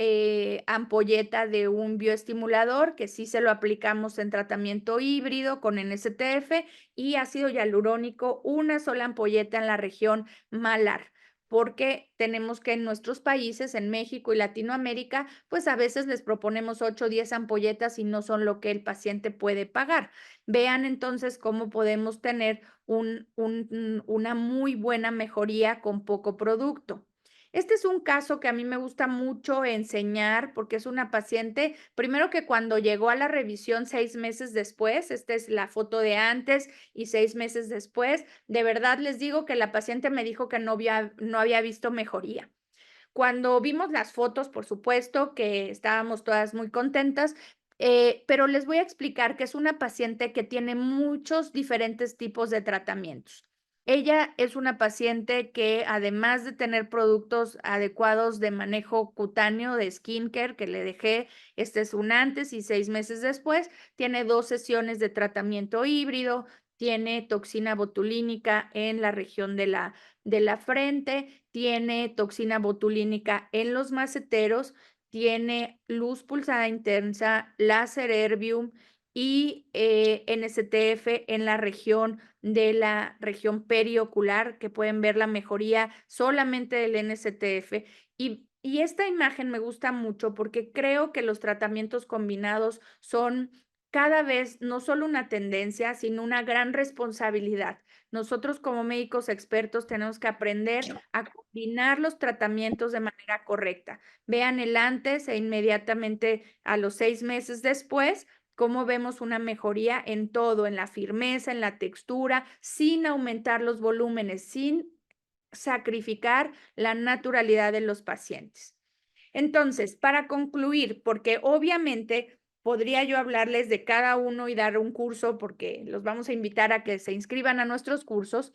ampolleta de un bioestimulador que sí se lo aplicamos en tratamiento híbrido con NSTF y ácido hialurónico, una sola ampolleta en la región malar, porque tenemos que en nuestros países, en México y Latinoamérica, pues a veces les proponemos 8 o 10 ampolletas y no son lo que el paciente puede pagar. Vean entonces cómo podemos tener una muy buena mejoría con poco producto. Este es un caso que a mí me gusta mucho enseñar porque es una paciente, primero que cuando llegó a la revisión 6 meses después, esta es la foto de antes y 6 meses después, de verdad les digo que la paciente me dijo que no había visto mejoría. Cuando vimos las fotos, por supuesto que estábamos todas muy contentas, pero les voy a explicar que es una paciente que tiene muchos diferentes tipos de tratamientos. Ella es una paciente que, además de tener productos adecuados de manejo cutáneo de skincare que le dejé, este es un antes y 6 meses después, tiene 2 sesiones de tratamiento híbrido, tiene toxina botulínica en la región de la frente, tiene toxina botulínica en los maceteros, tiene luz pulsada intensa, láser erbium y NSTF en la región periocular, que pueden ver la mejoría solamente del NSTF. Y esta imagen me gusta mucho porque creo que los tratamientos combinados son cada vez no solo una tendencia, sino una gran responsabilidad. Nosotros como médicos expertos tenemos que aprender a combinar los tratamientos de manera correcta. Vean el antes e inmediatamente a los 6 meses después, cómo vemos una mejoría en todo, en la firmeza, en la textura, sin aumentar los volúmenes, sin sacrificar la naturalidad de los pacientes. Entonces, para concluir, porque obviamente podría yo hablarles de cada uno y dar un curso, porque los vamos a invitar a que se inscriban a nuestros cursos,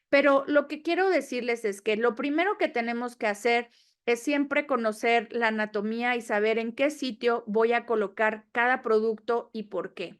pero lo que quiero decirles es que lo primero que tenemos que hacer es siempre conocer la anatomía y saber en qué sitio voy a colocar cada producto y por qué.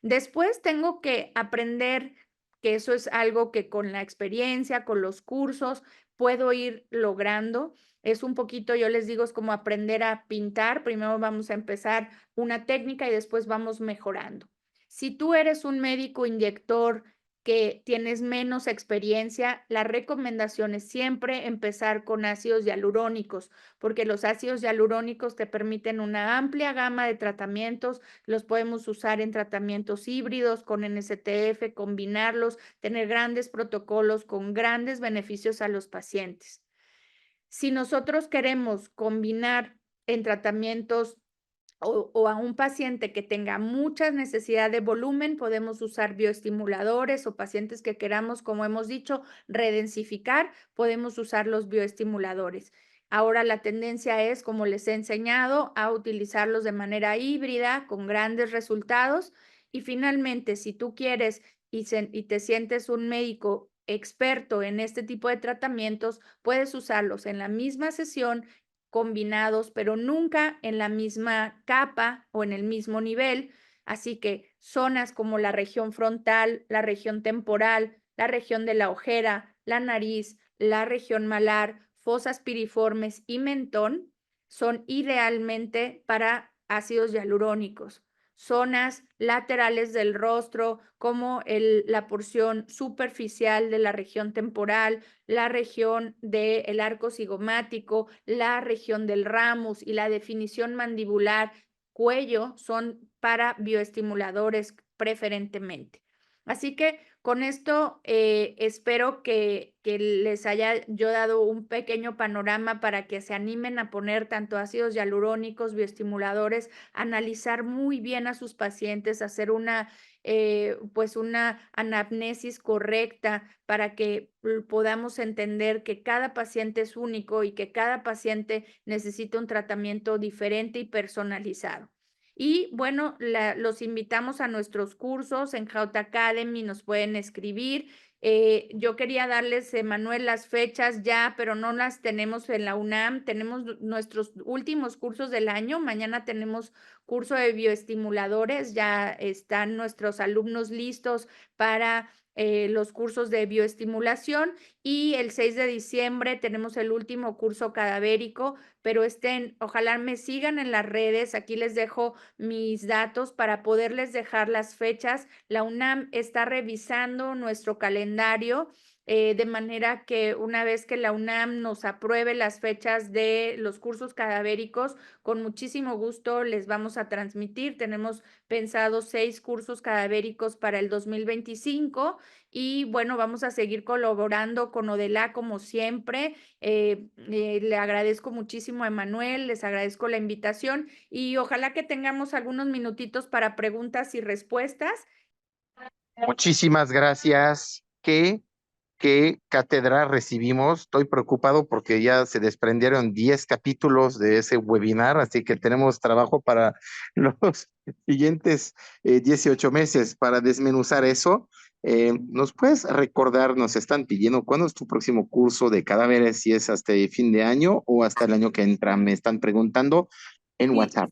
Después tengo que aprender que eso es algo que con la experiencia, con los cursos, puedo ir logrando. Es un poquito, yo les digo, es como aprender a pintar. Primero vamos a empezar una técnica y después vamos mejorando. Si tú eres un médico inyector que tienes menos experiencia, la recomendación es siempre empezar con ácidos hialurónicos, porque los ácidos hialurónicos te permiten una amplia gama de tratamientos. Los podemos usar en tratamientos híbridos con NSTF, combinarlos, tener grandes protocolos con grandes beneficios a los pacientes. Si nosotros queremos combinar en tratamientos o a un paciente que tenga mucha necesidad de volumen, podemos usar bioestimuladores o pacientes que queramos, como hemos dicho, redensificar, podemos usar los bioestimuladores. Ahora la tendencia es, como les he enseñado, a utilizarlos de manera híbrida con grandes resultados. Y finalmente, si tú quieres y te sientes un médico experto en este tipo de tratamientos, puedes usarlos en la misma sesión combinados, pero nunca en la misma capa o en el mismo nivel. Así que zonas como la región frontal, la región temporal, la región de la ojera, la nariz, la región malar, fosas piriformes y mentón son idealmente para ácidos hialurónicos. Zonas laterales del rostro, como la porción superficial de la región temporal, la región del arco cigomático, la región del ramus y la definición mandibular, cuello, son para bioestimuladores preferentemente. Así que Con esto, espero que les haya yo dado un pequeño panorama para que se animen a poner tanto ácidos hialurónicos, bioestimuladores, analizar muy bien a sus pacientes, hacer pues una anamnesis correcta para que podamos entender que cada paciente es único y que cada paciente necesita un tratamiento diferente y personalizado. Y bueno, los invitamos a nuestros cursos en Jauta Academy, nos pueden escribir. Yo quería darles, Manuel, las fechas ya, pero no las tenemos en la UNAM. Tenemos nuestros últimos cursos del año. Mañana tenemos curso de bioestimuladores. Ya están nuestros alumnos listos para los cursos de bioestimulación. Y el 6 de diciembre tenemos el último curso cadavérico, pero ojalá me sigan en las redes. Aquí les dejo mis datos para poderles dejar las fechas. La UNAM está revisando nuestro calendario, de manera que una vez que la UNAM nos apruebe las fechas de los cursos cadavéricos, con muchísimo gusto les vamos a transmitir. Tenemos pensados 6 cursos cadavéricos para el 2025 y bueno, vamos a seguir colaborando con ODELA como siempre. Le agradezco muchísimo a Emanuel, les agradezco la invitación y ojalá que tengamos algunos minutitos para preguntas y respuestas. Muchísimas gracias. ¿Qué cátedra recibimos? Estoy preocupado porque ya se desprendieron 10 capítulos de ese webinar, así que tenemos trabajo para los siguientes 18 meses para desmenuzar eso. ¿Nos puedes recordar, nos están pidiendo, cuándo es tu próximo curso de cadáveres? Si es hasta el fin de año o hasta el año que entra, me están preguntando en Sí, WhatsApp.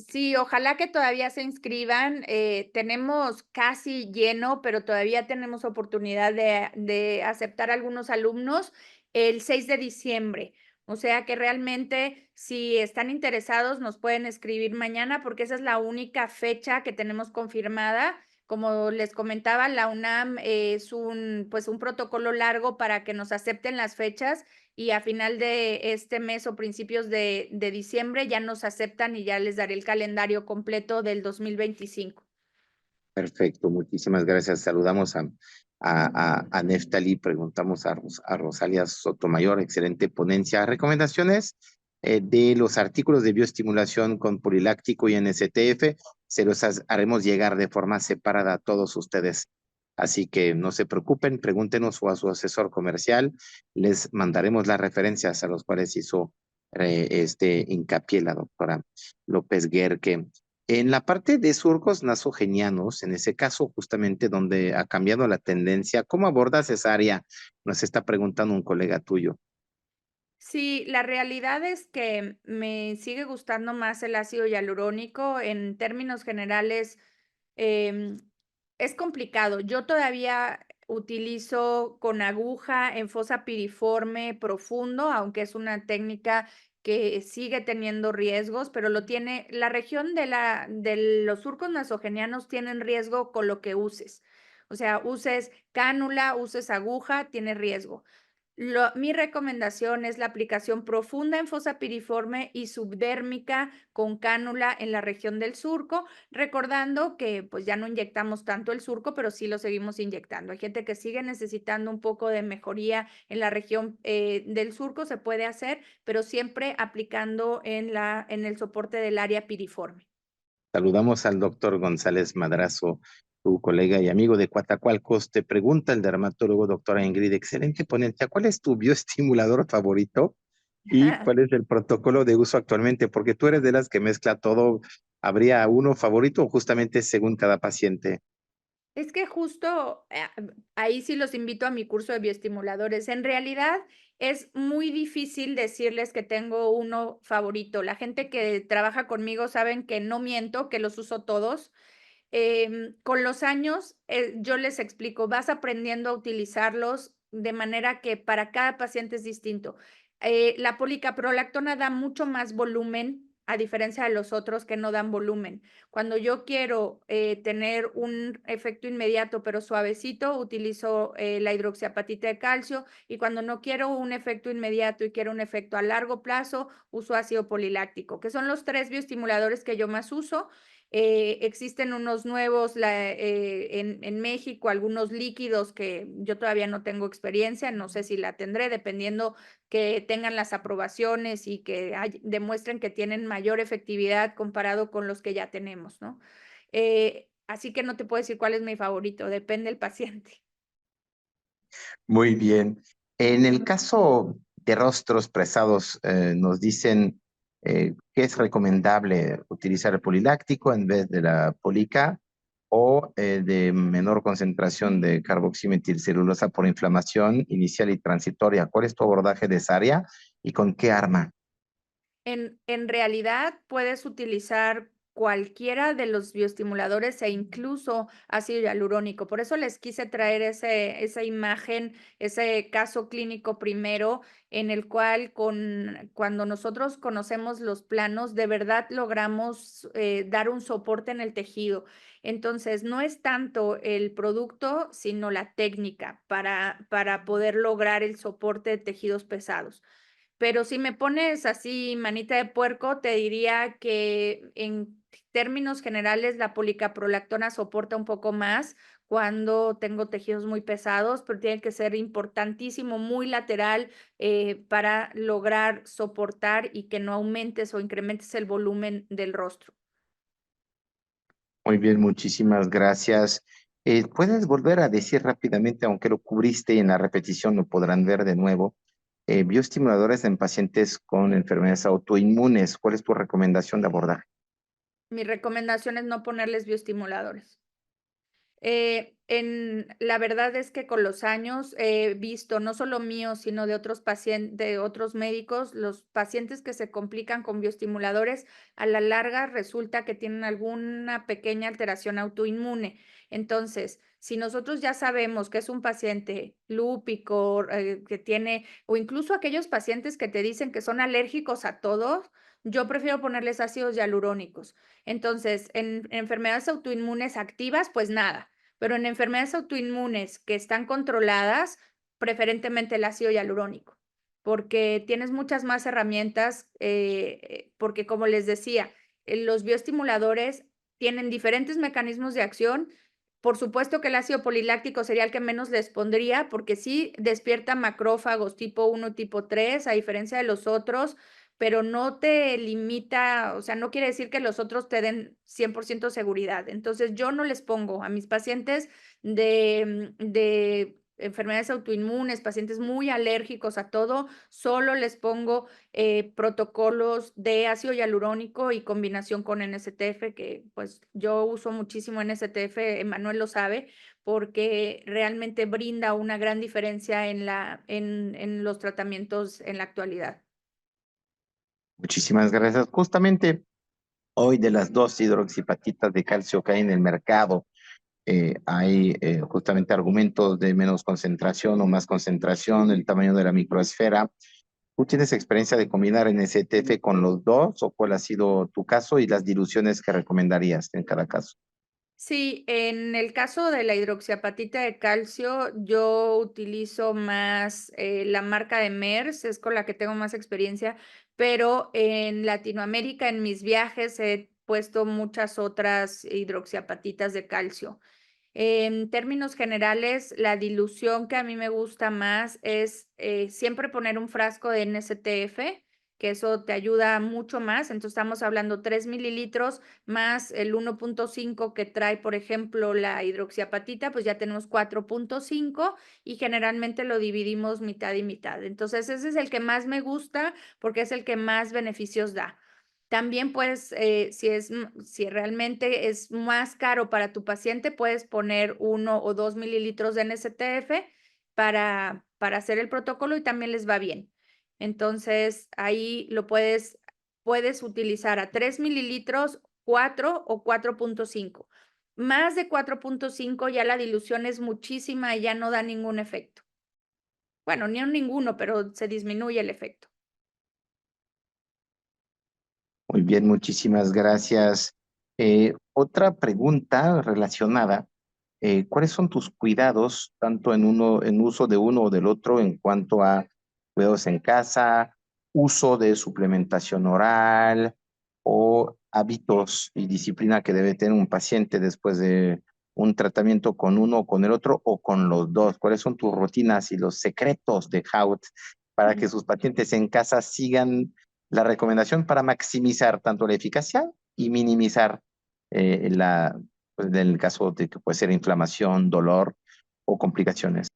sí, ojalá que todavía se inscriban. Tenemos casi lleno, pero todavía tenemos oportunidad de aceptar algunos alumnos el 6 de diciembre. O sea que realmente, si están interesados, nos pueden escribir mañana porque esa es la única fecha que tenemos confirmada. Como les comentaba, la UNAM es pues un protocolo largo para que nos acepten las fechas y a final de este mes o principios de diciembre ya nos aceptan y ya les daré el calendario completo del 2025. Perfecto, muchísimas gracias. Saludamos a Neftali, preguntamos a Rosalia Sotomayor, excelente ponencia. Recomendaciones de los artículos de bioestimulación con poliláctico y NSTF, se los haremos llegar de forma separada a todos ustedes. Así que no se preocupen, pregúntenos o a su asesor comercial, les mandaremos las referencias a los cuales hizo este hincapié la doctora López Guerque. En la parte de surcos nasogenianos, en ese caso justamente donde ha cambiado la tendencia, ¿cómo abordas esa área? Nos está preguntando un colega tuyo. Sí, la realidad es que me sigue gustando más el ácido hialurónico. En términos generales, em, es complicado. Yo todavía utilizo con aguja en fosa piriforme profundo, aunque es una técnica que sigue teniendo riesgos, pero la región de los surcos nasogenianos tienen riesgo con lo que uses. O sea, uses cánula, uses aguja, tiene riesgo. Mi recomendación es la aplicación profunda en fosa piriforme y subdérmica con cánula en la región del surco, recordando que pues ya no inyectamos tanto el surco, pero sí lo seguimos inyectando. Hay gente que sigue necesitando un poco de mejoría en la región del surco, se puede hacer, pero siempre aplicando en el soporte del área piriforme. Saludamos al doctor González Madrazo, tu colega y amigo de Coatzacoalcos. Te pregunta el dermatólogo, doctora Ingrid, excelente ponencia, ¿cuál es tu bioestimulador favorito y cuál es el protocolo de uso actualmente? Porque tú eres de las que mezcla todo. ¿Habría uno favorito o justamente según cada paciente? Es que justo, ahí sí los invito a mi curso de bioestimuladores. En realidad, es muy difícil decirles que tengo uno favorito. La gente que trabaja conmigo saben que no miento, que los uso todos. Con los años, yo les explico, vas aprendiendo a utilizarlos de manera que para cada paciente es distinto. La policaprolactona da mucho más volumen, a diferencia de los otros que no dan volumen. Cuando yo quiero tener un efecto inmediato pero suavecito, utilizo la hidroxiapatita de calcio y cuando no quiero un efecto inmediato y quiero un efecto a largo plazo, uso ácido poliláctico, que son los 3 bioestimuladores que yo más uso. Existen unos nuevos en México, algunos líquidos que yo todavía no tengo experiencia, no sé si la tendré, dependiendo que tengan las aprobaciones y que demuestren que tienen mayor efectividad comparado con los que ya tenemos, ¿no? Así que no te puedo decir cuál es mi favorito, depende del paciente. Muy bien. En el caso de rostros presados, nos dicen que es recomendable utilizar el poliláctico en vez de la polica o de menor concentración de carboximetilcelulosa por inflamación inicial y transitoria. ¿Cuál es tu abordaje de esa área y con qué arma? En realidad, puedes utilizar cualquiera de los bioestimuladores e incluso ácido hialurónico. Por eso les quise traer esa imagen, ese caso clínico primero, en el cual cuando nosotros conocemos los planos, de verdad logramos dar un soporte en el tejido. Entonces, no es tanto el producto, sino la técnica para poder lograr el soporte de tejidos pesados. Pero si me pones así manita de puerco, te diría que en términos generales la policaprolactona soporta un poco más cuando tengo tejidos muy pesados, pero tiene que ser importantísimo, muy lateral, para lograr soportar y que no aumentes o incrementes el volumen del rostro. Muy bien, muchísimas gracias. ¿Puedes volver a decir rápidamente, aunque lo cubriste y en la repetición lo podrán ver de nuevo, bioestimuladores en pacientes con enfermedades autoinmunes? ¿Cuál es tu recomendación de abordaje? Mi recomendación es no ponerles bioestimuladores. La verdad es que con los años he visto, no solo míos, sino de otros pacientes, de otros médicos, los pacientes que se complican con bioestimuladores, a la larga resulta que tienen alguna pequeña alteración autoinmune. Entonces, si nosotros ya sabemos que es un paciente lúpico, que tiene, o incluso aquellos pacientes que te dicen que son alérgicos a todos, yo prefiero ponerles ácidos hialurónicos. Entonces, en enfermedades autoinmunes activas, pues nada, pero en enfermedades autoinmunes que están controladas, preferentemente el ácido hialurónico, porque tienes muchas más herramientas, porque como les decía, los bioestimuladores tienen diferentes mecanismos de acción. Por supuesto que el ácido poliláctico sería el que menos les pondría, porque sí despierta macrófagos tipo 1, tipo 3, a diferencia de los otros, pero no te limita, o sea, no quiere decir que los otros te den 100% seguridad. Entonces, yo no les pongo a mis pacientes de enfermedades autoinmunes, pacientes muy alérgicos a todo, solo les pongo protocolos de ácido hialurónico y combinación con NSTF, que pues yo uso muchísimo NSTF, Emanuel lo sabe, porque realmente brinda una gran diferencia en los tratamientos en la actualidad. Muchísimas gracias. Justamente hoy de las dos hidroxipatitas de calcio que hay en el mercado, hay justamente argumentos de menos concentración o más concentración, el tamaño de la microesfera. ¿Tú tienes experiencia de combinar NSTF con los dos o cuál ha sido tu caso y las diluciones que recomendarías en cada caso? Sí, en el caso de la hidroxiapatita de calcio, yo utilizo más la marca de MERS, es con la que tengo más experiencia, pero en Latinoamérica, en mis viajes, he puesto muchas otras hidroxiapatitas de calcio. En términos generales, la dilución que a mí me gusta más es siempre poner un frasco de NSTF, que eso te ayuda mucho más. Entonces, estamos hablando 3 mililitros más el 1.5 que trae, por ejemplo, la hidroxiapatita, pues ya tenemos 4.5 y generalmente lo dividimos mitad y mitad. Entonces, ese es el que más me gusta porque es el que más beneficios da. También puedes, si realmente es más caro para tu paciente, puedes poner 1 o 2 mililitros de NSTF para hacer el protocolo y también les va bien. Entonces, ahí puedes utilizar a 3 mililitros, 4 o 4.5. Más de 4.5 ya la dilución es muchísima y ya no da ningún efecto. Bueno, ni ninguno, pero se disminuye el efecto. Muy bien, muchísimas gracias. Otra pregunta relacionada, ¿cuáles son tus cuidados, tanto en uso de uno o del otro, en cuanto a cuidados en casa, uso de suplementación oral o hábitos y disciplina que debe tener un paciente después de un tratamiento con uno o con el otro o con los dos? ¿Cuáles son tus rutinas y los secretos de Hout para que sus pacientes en casa sigan la recomendación para maximizar tanto la eficacia y minimizar pues, en el caso de que puede ser inflamación, dolor o complicaciones?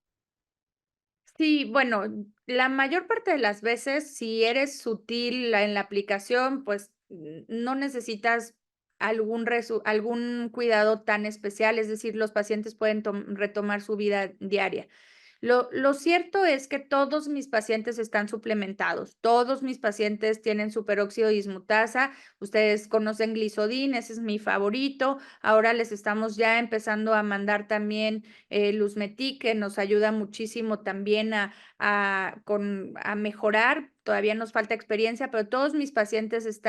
Sí, bueno, la mayor parte de las veces, si eres sutil en la aplicación, pues no necesitas algún cuidado tan especial, es decir, los pacientes pueden retomar su vida diaria. Lo cierto es que todos mis pacientes están suplementados, todos mis pacientes tienen superóxido dismutasa, ustedes conocen Glisodin, ese es mi favorito, ahora les estamos ya empezando a mandar también Luzmetic, que nos ayuda muchísimo también a mejorar, todavía nos falta experiencia, pero todos mis pacientes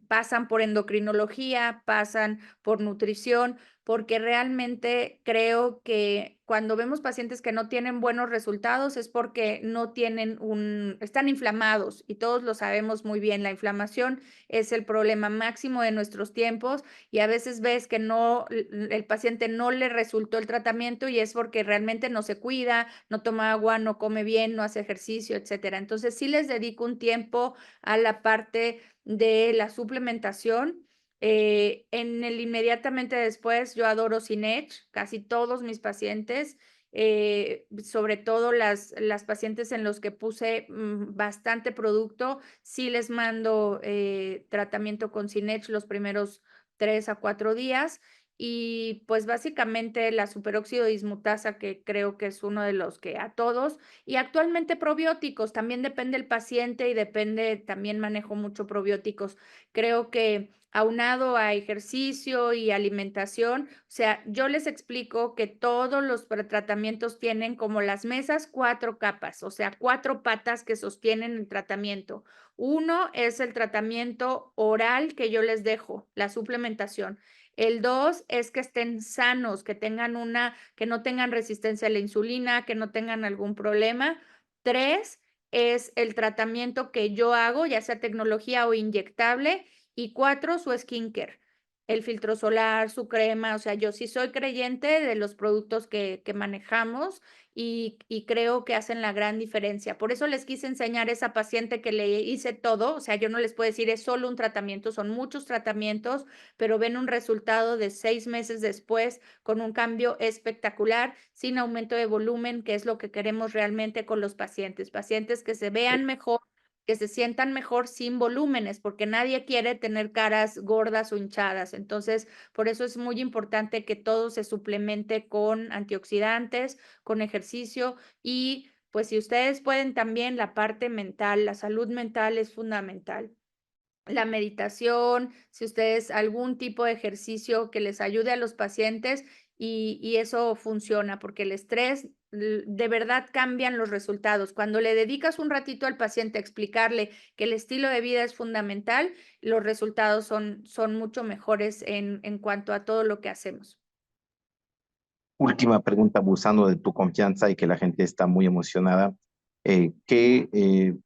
pasan por endocrinología, pasan por nutrición, porque realmente creo que cuando vemos pacientes que no tienen buenos resultados es porque no tienen están inflamados y todos lo sabemos muy bien, la inflamación es el problema máximo de nuestros tiempos y a veces ves que el paciente no le resultó el tratamiento y es porque realmente no se cuida, no toma agua, no come bien, no hace ejercicio, etcétera. Entonces sí les dedico un tiempo a la parte de la suplementación. Inmediatamente después, yo adoro Cinech, casi todos mis pacientes, sobre todo las pacientes en los que puse bastante producto, sí les mando tratamiento con Cinech los primeros 3 a 4 días. Y pues básicamente la superóxido dismutasa, que creo que es uno de los que a todos, y actualmente probióticos, también depende el paciente y depende, también manejo mucho probióticos. Creo que aunado a ejercicio y alimentación, o sea, yo les explico que todos los tratamientos tienen como las mesas 4 capas, o sea, 4 patas que sostienen el tratamiento. Uno es el tratamiento oral que yo les dejo, la suplementación. El dos es que estén sanos, que no tengan resistencia a la insulina, que no tengan algún problema. Tres es el tratamiento que yo hago, ya sea tecnología o inyectable. Y 4, su skincare, el filtro solar, su crema, o sea, yo sí soy creyente de los productos que manejamos y creo que hacen la gran diferencia. Por eso les quise enseñar a esa paciente que le hice todo, o sea, yo no les puedo decir es solo un tratamiento, son muchos tratamientos, pero ven un resultado de 6 meses después con un cambio espectacular, sin aumento de volumen, que es lo que queremos realmente con los pacientes, pacientes que se vean mejor, que se sientan mejor sin volúmenes, porque nadie quiere tener caras gordas o hinchadas. Entonces, por eso es muy importante que todo se suplemente con antioxidantes, con ejercicio y pues si ustedes pueden también la parte mental, la salud mental es fundamental. La meditación, si ustedes algún tipo de ejercicio que les ayude a los pacientes y eso funciona, porque el estrés de verdad cambian los resultados. Cuando le dedicas un ratito al paciente a explicarle que el estilo de vida es fundamental, los resultados son mucho mejores en cuanto a todo lo que hacemos. Última pregunta, abusando de tu confianza y que la gente está muy emocionada. ¿Qué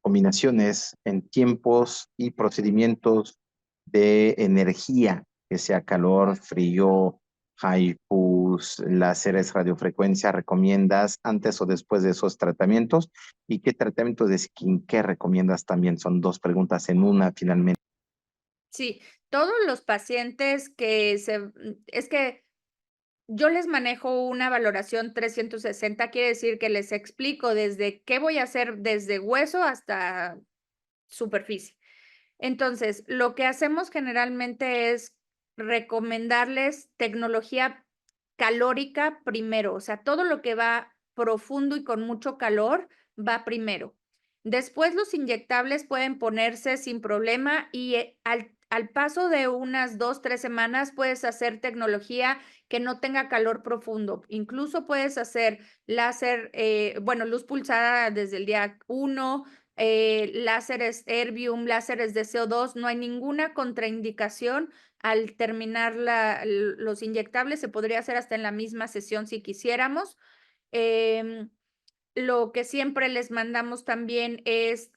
combinaciones en tiempos y procedimientos de energía, que sea calor, frío, HIFUs, láseres, radiofrecuencia, recomiendas antes o después de esos tratamientos? ¿Y qué tratamientos de skincare recomiendas también? Son dos preguntas en una, finalmente. Sí, todos los pacientes es que yo les manejo una valoración 360, quiere decir que les explico desde qué voy a hacer desde hueso hasta superficie. Entonces, lo que hacemos generalmente es recomendarles tecnología calórica primero, o sea, todo lo que va profundo y con mucho calor va primero. Después los inyectables pueden ponerse sin problema y al paso de unas 2, 3 semanas puedes hacer tecnología que no tenga calor profundo. Incluso puedes hacer láser, bueno, luz pulsada desde el día 1, láseres Erbium, láseres de CO2, no hay ninguna contraindicación al terminar los inyectables, se podría hacer hasta en la misma sesión si quisiéramos. Em, lo que siempre les mandamos también es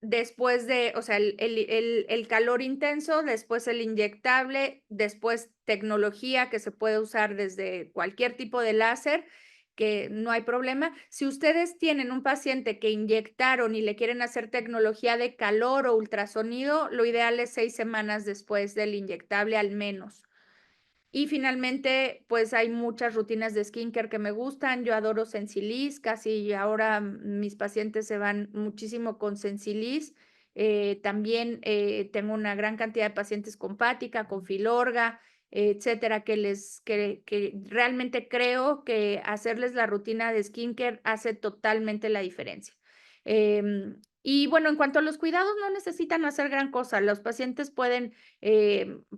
después de, o sea, el calor intenso, después el inyectable, después tecnología que se puede usar desde cualquier tipo de láser, que no hay problema. Si ustedes tienen un paciente que inyectaron y le quieren hacer tecnología de calor o ultrasonido, lo ideal es 6 semanas después del inyectable al menos. Y finalmente, pues hay muchas rutinas de skincare que me gustan. Yo adoro Sensilis, casi ahora mis pacientes se van muchísimo con Sensilis. También tengo una gran cantidad de pacientes con Pática, con Filorga, etcétera, que realmente creo que hacerles la rutina de skincare hace totalmente la diferencia. Y bueno, en cuanto a los cuidados, no necesitan hacer gran cosa. Los pacientes pueden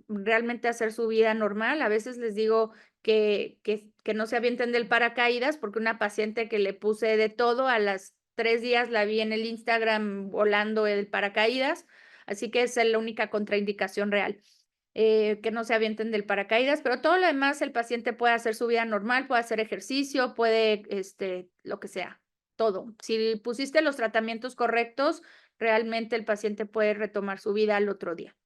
realmente hacer su vida normal. A veces les digo que no se avienten del paracaídas, porque una paciente que le puse de todo, a las 3 días la vi en el Instagram volando el paracaídas, así que esa es la única contraindicación real. Que no se avienten del paracaídas, pero todo lo demás el paciente puede hacer su vida normal, puede hacer ejercicio, puede, lo que sea, todo. Si pusiste los tratamientos correctos, realmente el paciente puede retomar su vida al otro día.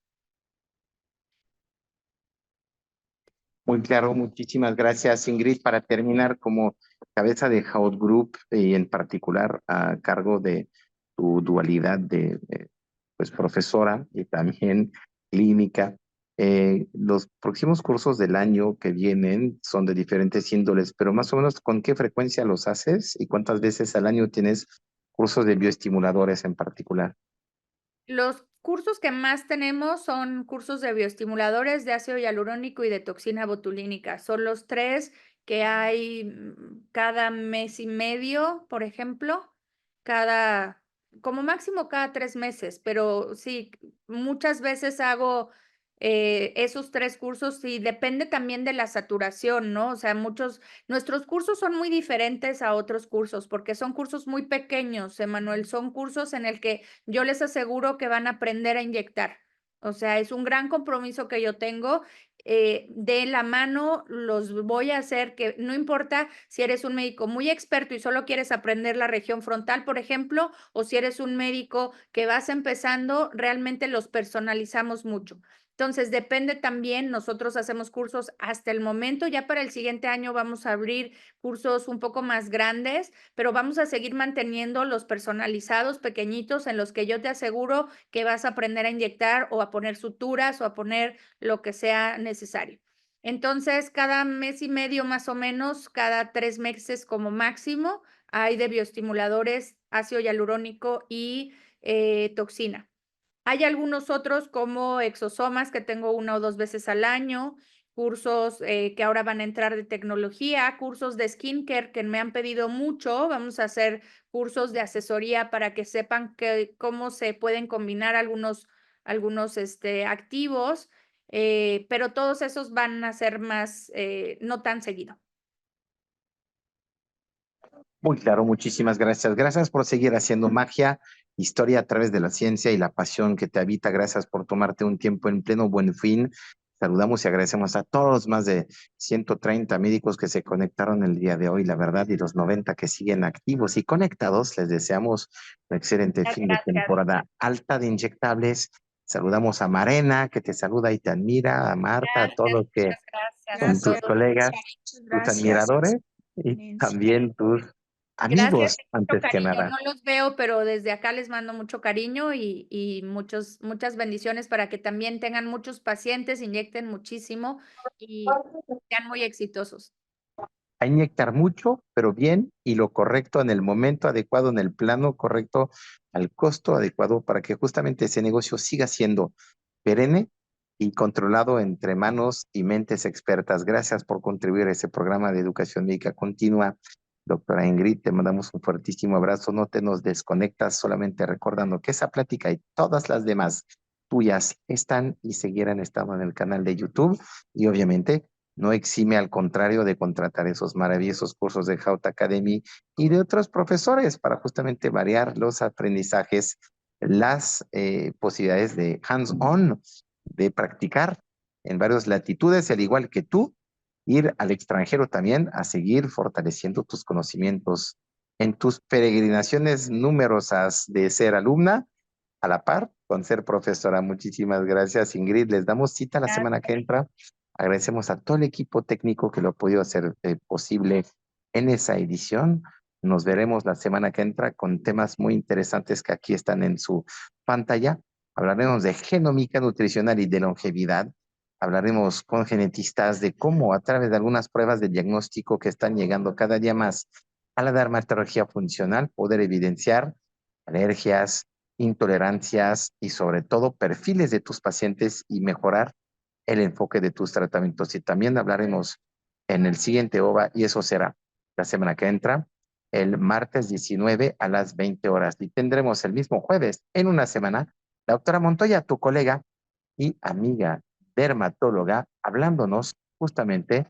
Muy claro, muchísimas gracias, Ingrid. Para terminar, como cabeza de Hout Group y en particular a cargo de tu dualidad de, pues, profesora y también clínica, los próximos cursos del año que vienen son de diferentes índoles, pero más o menos, ¿con qué frecuencia los haces y cuántas veces al año tienes cursos de bioestimuladores en particular? Los cursos que más tenemos son cursos de bioestimuladores, de ácido hialurónico y de toxina botulínica. Son los 3 que hay cada mes y medio, por ejemplo, como máximo cada 3 meses, pero sí, muchas veces hago esos 3 cursos y depende también de la saturación, ¿no? O sea, nuestros cursos son muy diferentes a otros cursos porque son cursos muy pequeños, Emanuel, son cursos en el que yo les aseguro que van a aprender a inyectar. O sea, es un gran compromiso que yo tengo. De la mano los voy a hacer que no importa si eres un médico muy experto y solo quieres aprender la región frontal, por ejemplo, o si eres un médico que vas empezando, realmente los personalizamos mucho. Entonces, depende también, nosotros hacemos cursos hasta el momento, ya para el siguiente año vamos a abrir cursos un poco más grandes, pero vamos a seguir manteniendo los personalizados pequeñitos en los que yo te aseguro que vas a aprender a inyectar o a poner suturas o a poner lo que sea necesario. Entonces, cada mes y medio más o menos, cada 3 meses como máximo, hay de bioestimuladores, ácido hialurónico y toxina. Hay algunos otros como exosomas que tengo 1 o 2 veces al año, cursos que ahora van a entrar de tecnología, cursos de skincare que me han pedido mucho. Vamos a hacer cursos de asesoría para que sepan cómo se pueden combinar algunos activos, pero todos esos van a ser más, no tan seguido. Muy claro, muchísimas gracias. Gracias por seguir haciendo magia, historia a través de la ciencia y la pasión que te habita. Gracias por tomarte un tiempo en pleno Buen Fin. Saludamos y agradecemos a todos los más de 130 médicos que se conectaron el día de hoy, la verdad, y los 90 que siguen activos y conectados. Les deseamos un excelente Muchas fin de gracias. temporada alta de inyectables. Saludamos a Marena, que te saluda y te admira, a Marta, a todos Gracias, los que muchas gracias a son tus todos. colegas, Muchas tus gracias. admiradores y también tus Gracias, amigos, mucho antes que cariño. nada. No los veo, pero desde acá les mando mucho cariño y muchas bendiciones para que también tengan muchos pacientes, inyecten muchísimo y sean muy exitosos. A inyectar mucho, pero bien y lo correcto en el momento adecuado, en el plano correcto, al costo adecuado para que justamente ese negocio siga siendo perenne y controlado entre manos y mentes expertas. Gracias por contribuir a ese programa de educación médica continua. Doctora Ingrid, te mandamos un fuertísimo abrazo. No te nos desconectas, solamente recordando que esa plática y todas las demás tuyas están y seguirán estando en el canal de YouTube y obviamente no exime al contrario de contratar esos maravillosos cursos de Hout Academy y de otros profesores para justamente variar los aprendizajes, las posibilidades de hands-on, de practicar en varias latitudes, al igual que tú, ir al extranjero también a seguir fortaleciendo tus conocimientos en tus peregrinaciones numerosas de ser alumna. a la par con ser profesora. Muchísimas gracias, Ingrid. Les damos cita la semana que entra. Agradecemos a todo el equipo técnico que lo ha podido hacer posible en esa edición. Nos veremos la semana que entra con temas muy interesantes que aquí están en su pantalla. Hablaremos de genómica nutricional y de longevidad. Hablaremos con genetistas de cómo a través de algunas pruebas de diagnóstico que están llegando cada día más a la dermatología funcional, poder evidenciar alergias, intolerancias y sobre todo perfiles de tus pacientes y mejorar el enfoque de tus tratamientos. Y también hablaremos en el siguiente OVA, y eso será la semana que entra, el martes 19 a las 20 horas. Y tendremos el mismo jueves, en una semana, la doctora Montoya, tu colega y amiga dermatóloga, hablándonos justamente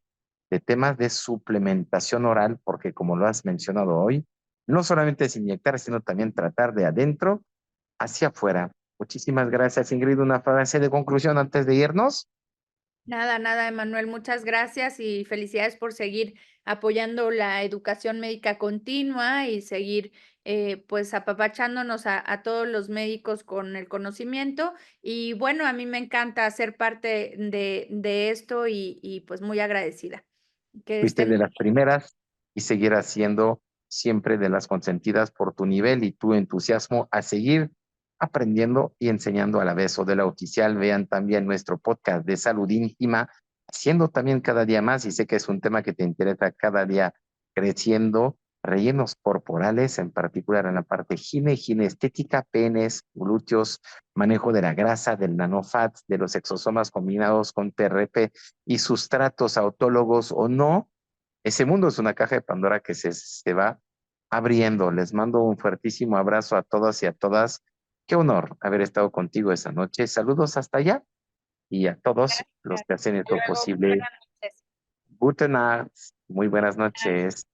de temas de suplementación oral, porque como lo has mencionado hoy, no solamente es inyectar, sino también tratar de adentro hacia afuera. Muchísimas gracias, Ingrid. Una frase de conclusión antes de irnos. Nada, nada, Emanuel, muchas gracias y felicidades por seguir apoyando la educación médica continua y seguir pues apapachándonos a todos los médicos con el conocimiento. Y bueno, a mí me encanta ser parte de esto y pues muy agradecida. Que Fuiste estén de muy las primeras y seguirás siendo siempre de las consentidas por tu nivel y tu entusiasmo a seguir aprendiendo y enseñando a la vez. O de la oficial, vean también nuestro podcast de salud íntima, haciendo también cada día más, y sé que es un tema que te interesa cada día creciendo, rellenos corporales, en particular en la parte ginestética, penes, glúteos, manejo de la grasa, del nanofat, de los exosomas combinados con TRP y sustratos autólogos o no. Ese mundo es una caja de Pandora que se va abriendo. Les mando un fuertísimo abrazo a todas y a todas. Qué honor haber estado contigo esa noche. Saludos hasta allá y a todos los gracias. que hacen Hasta esto luego. posible. Buenas noches. Gute Nacht, muy buenas noches.